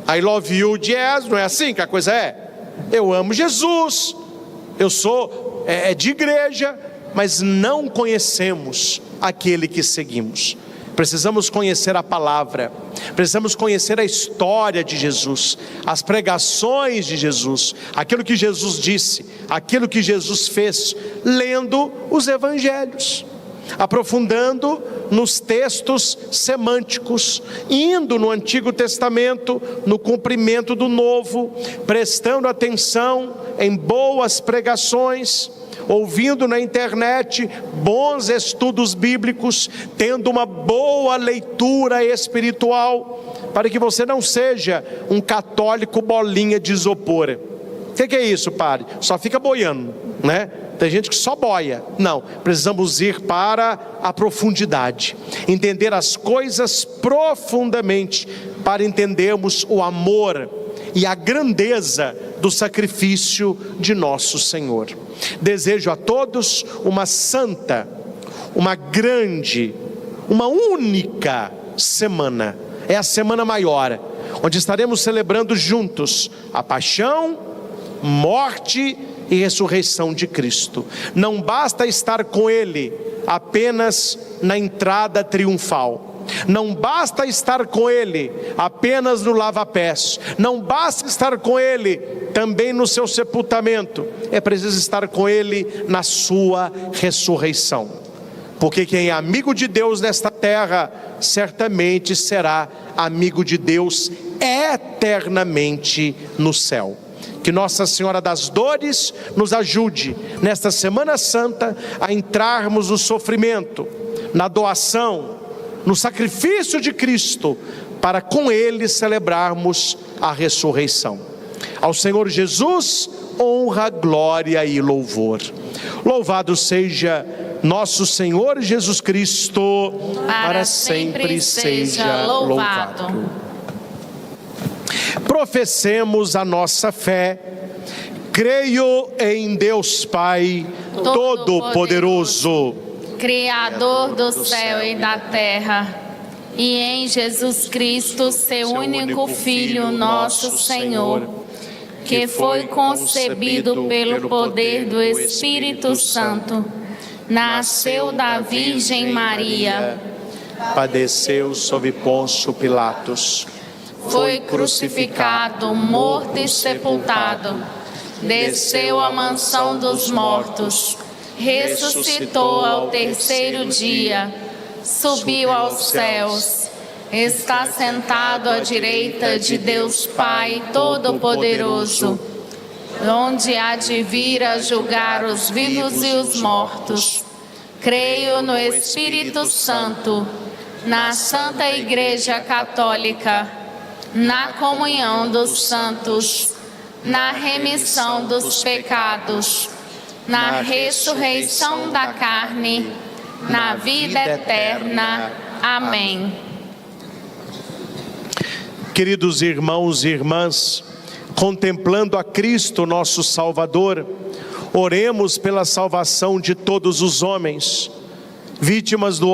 I love you, Jesus, não é assim que a coisa é? Eu amo Jesus, eu sou de igreja, mas não conhecemos aquele que seguimos. Precisamos conhecer a palavra, precisamos conhecer a história de Jesus, as pregações de Jesus, aquilo que Jesus disse, aquilo que Jesus fez, lendo os evangelhos, aprofundando nos textos semânticos, indo no Antigo Testamento, no cumprimento do Novo, prestando atenção em boas pregações, ouvindo na internet bons estudos bíblicos, tendo uma boa leitura espiritual, para que você não seja um católico bolinha de isopor. O que é isso, padre? Só fica boiando, né? Tem gente que só boia. Não, precisamos ir para a profundidade, entender as coisas profundamente, para entendermos o amor e a grandeza do sacrifício de nosso Senhor. Desejo a todos uma santa, uma grande, uma única semana. É a semana maior, onde estaremos celebrando juntos a paixão, morte e ressurreição de Cristo. Não basta estar com Ele apenas na entrada triunfal. Não basta estar com Ele apenas no lava-pés. Não basta estar com Ele também no seu sepultamento. É preciso estar com Ele na sua ressurreição. Porque quem é amigo de Deus nesta terra, certamente será amigo de Deus eternamente no céu. Que Nossa Senhora das Dores nos ajude nesta Semana Santa a entrarmos no sofrimento, na doação, no sacrifício de Cristo, para com Ele celebrarmos a ressurreição. Ao Senhor Jesus, honra, glória e louvor. Louvado seja nosso Senhor Jesus Cristo, para sempre seja louvado. Professemos a nossa fé. Creio em Deus Pai Todo-Poderoso, Criador do céu e da terra, e em Jesus Cristo, seu único Filho, nosso Senhor, que foi concebido pelo poder do Espírito Santo, nasceu da Virgem Maria, padeceu sob Pôncio Pilatos, foi crucificado, morto e sepultado, desceu à mansão dos mortos, ressuscitou ao terceiro dia, subiu aos céus, está sentado à direita de Deus Pai Todo-Poderoso, onde há de vir a julgar os vivos e os mortos. Creio no Espírito Santo, na Santa Igreja Católica, na comunhão dos santos, na remissão dos pecados, na ressurreição da carne, na vida eterna. Amém. Queridos irmãos e irmãs, contemplando a Cristo, nosso Salvador, oremos pela salvação de todos os homens, vítimas do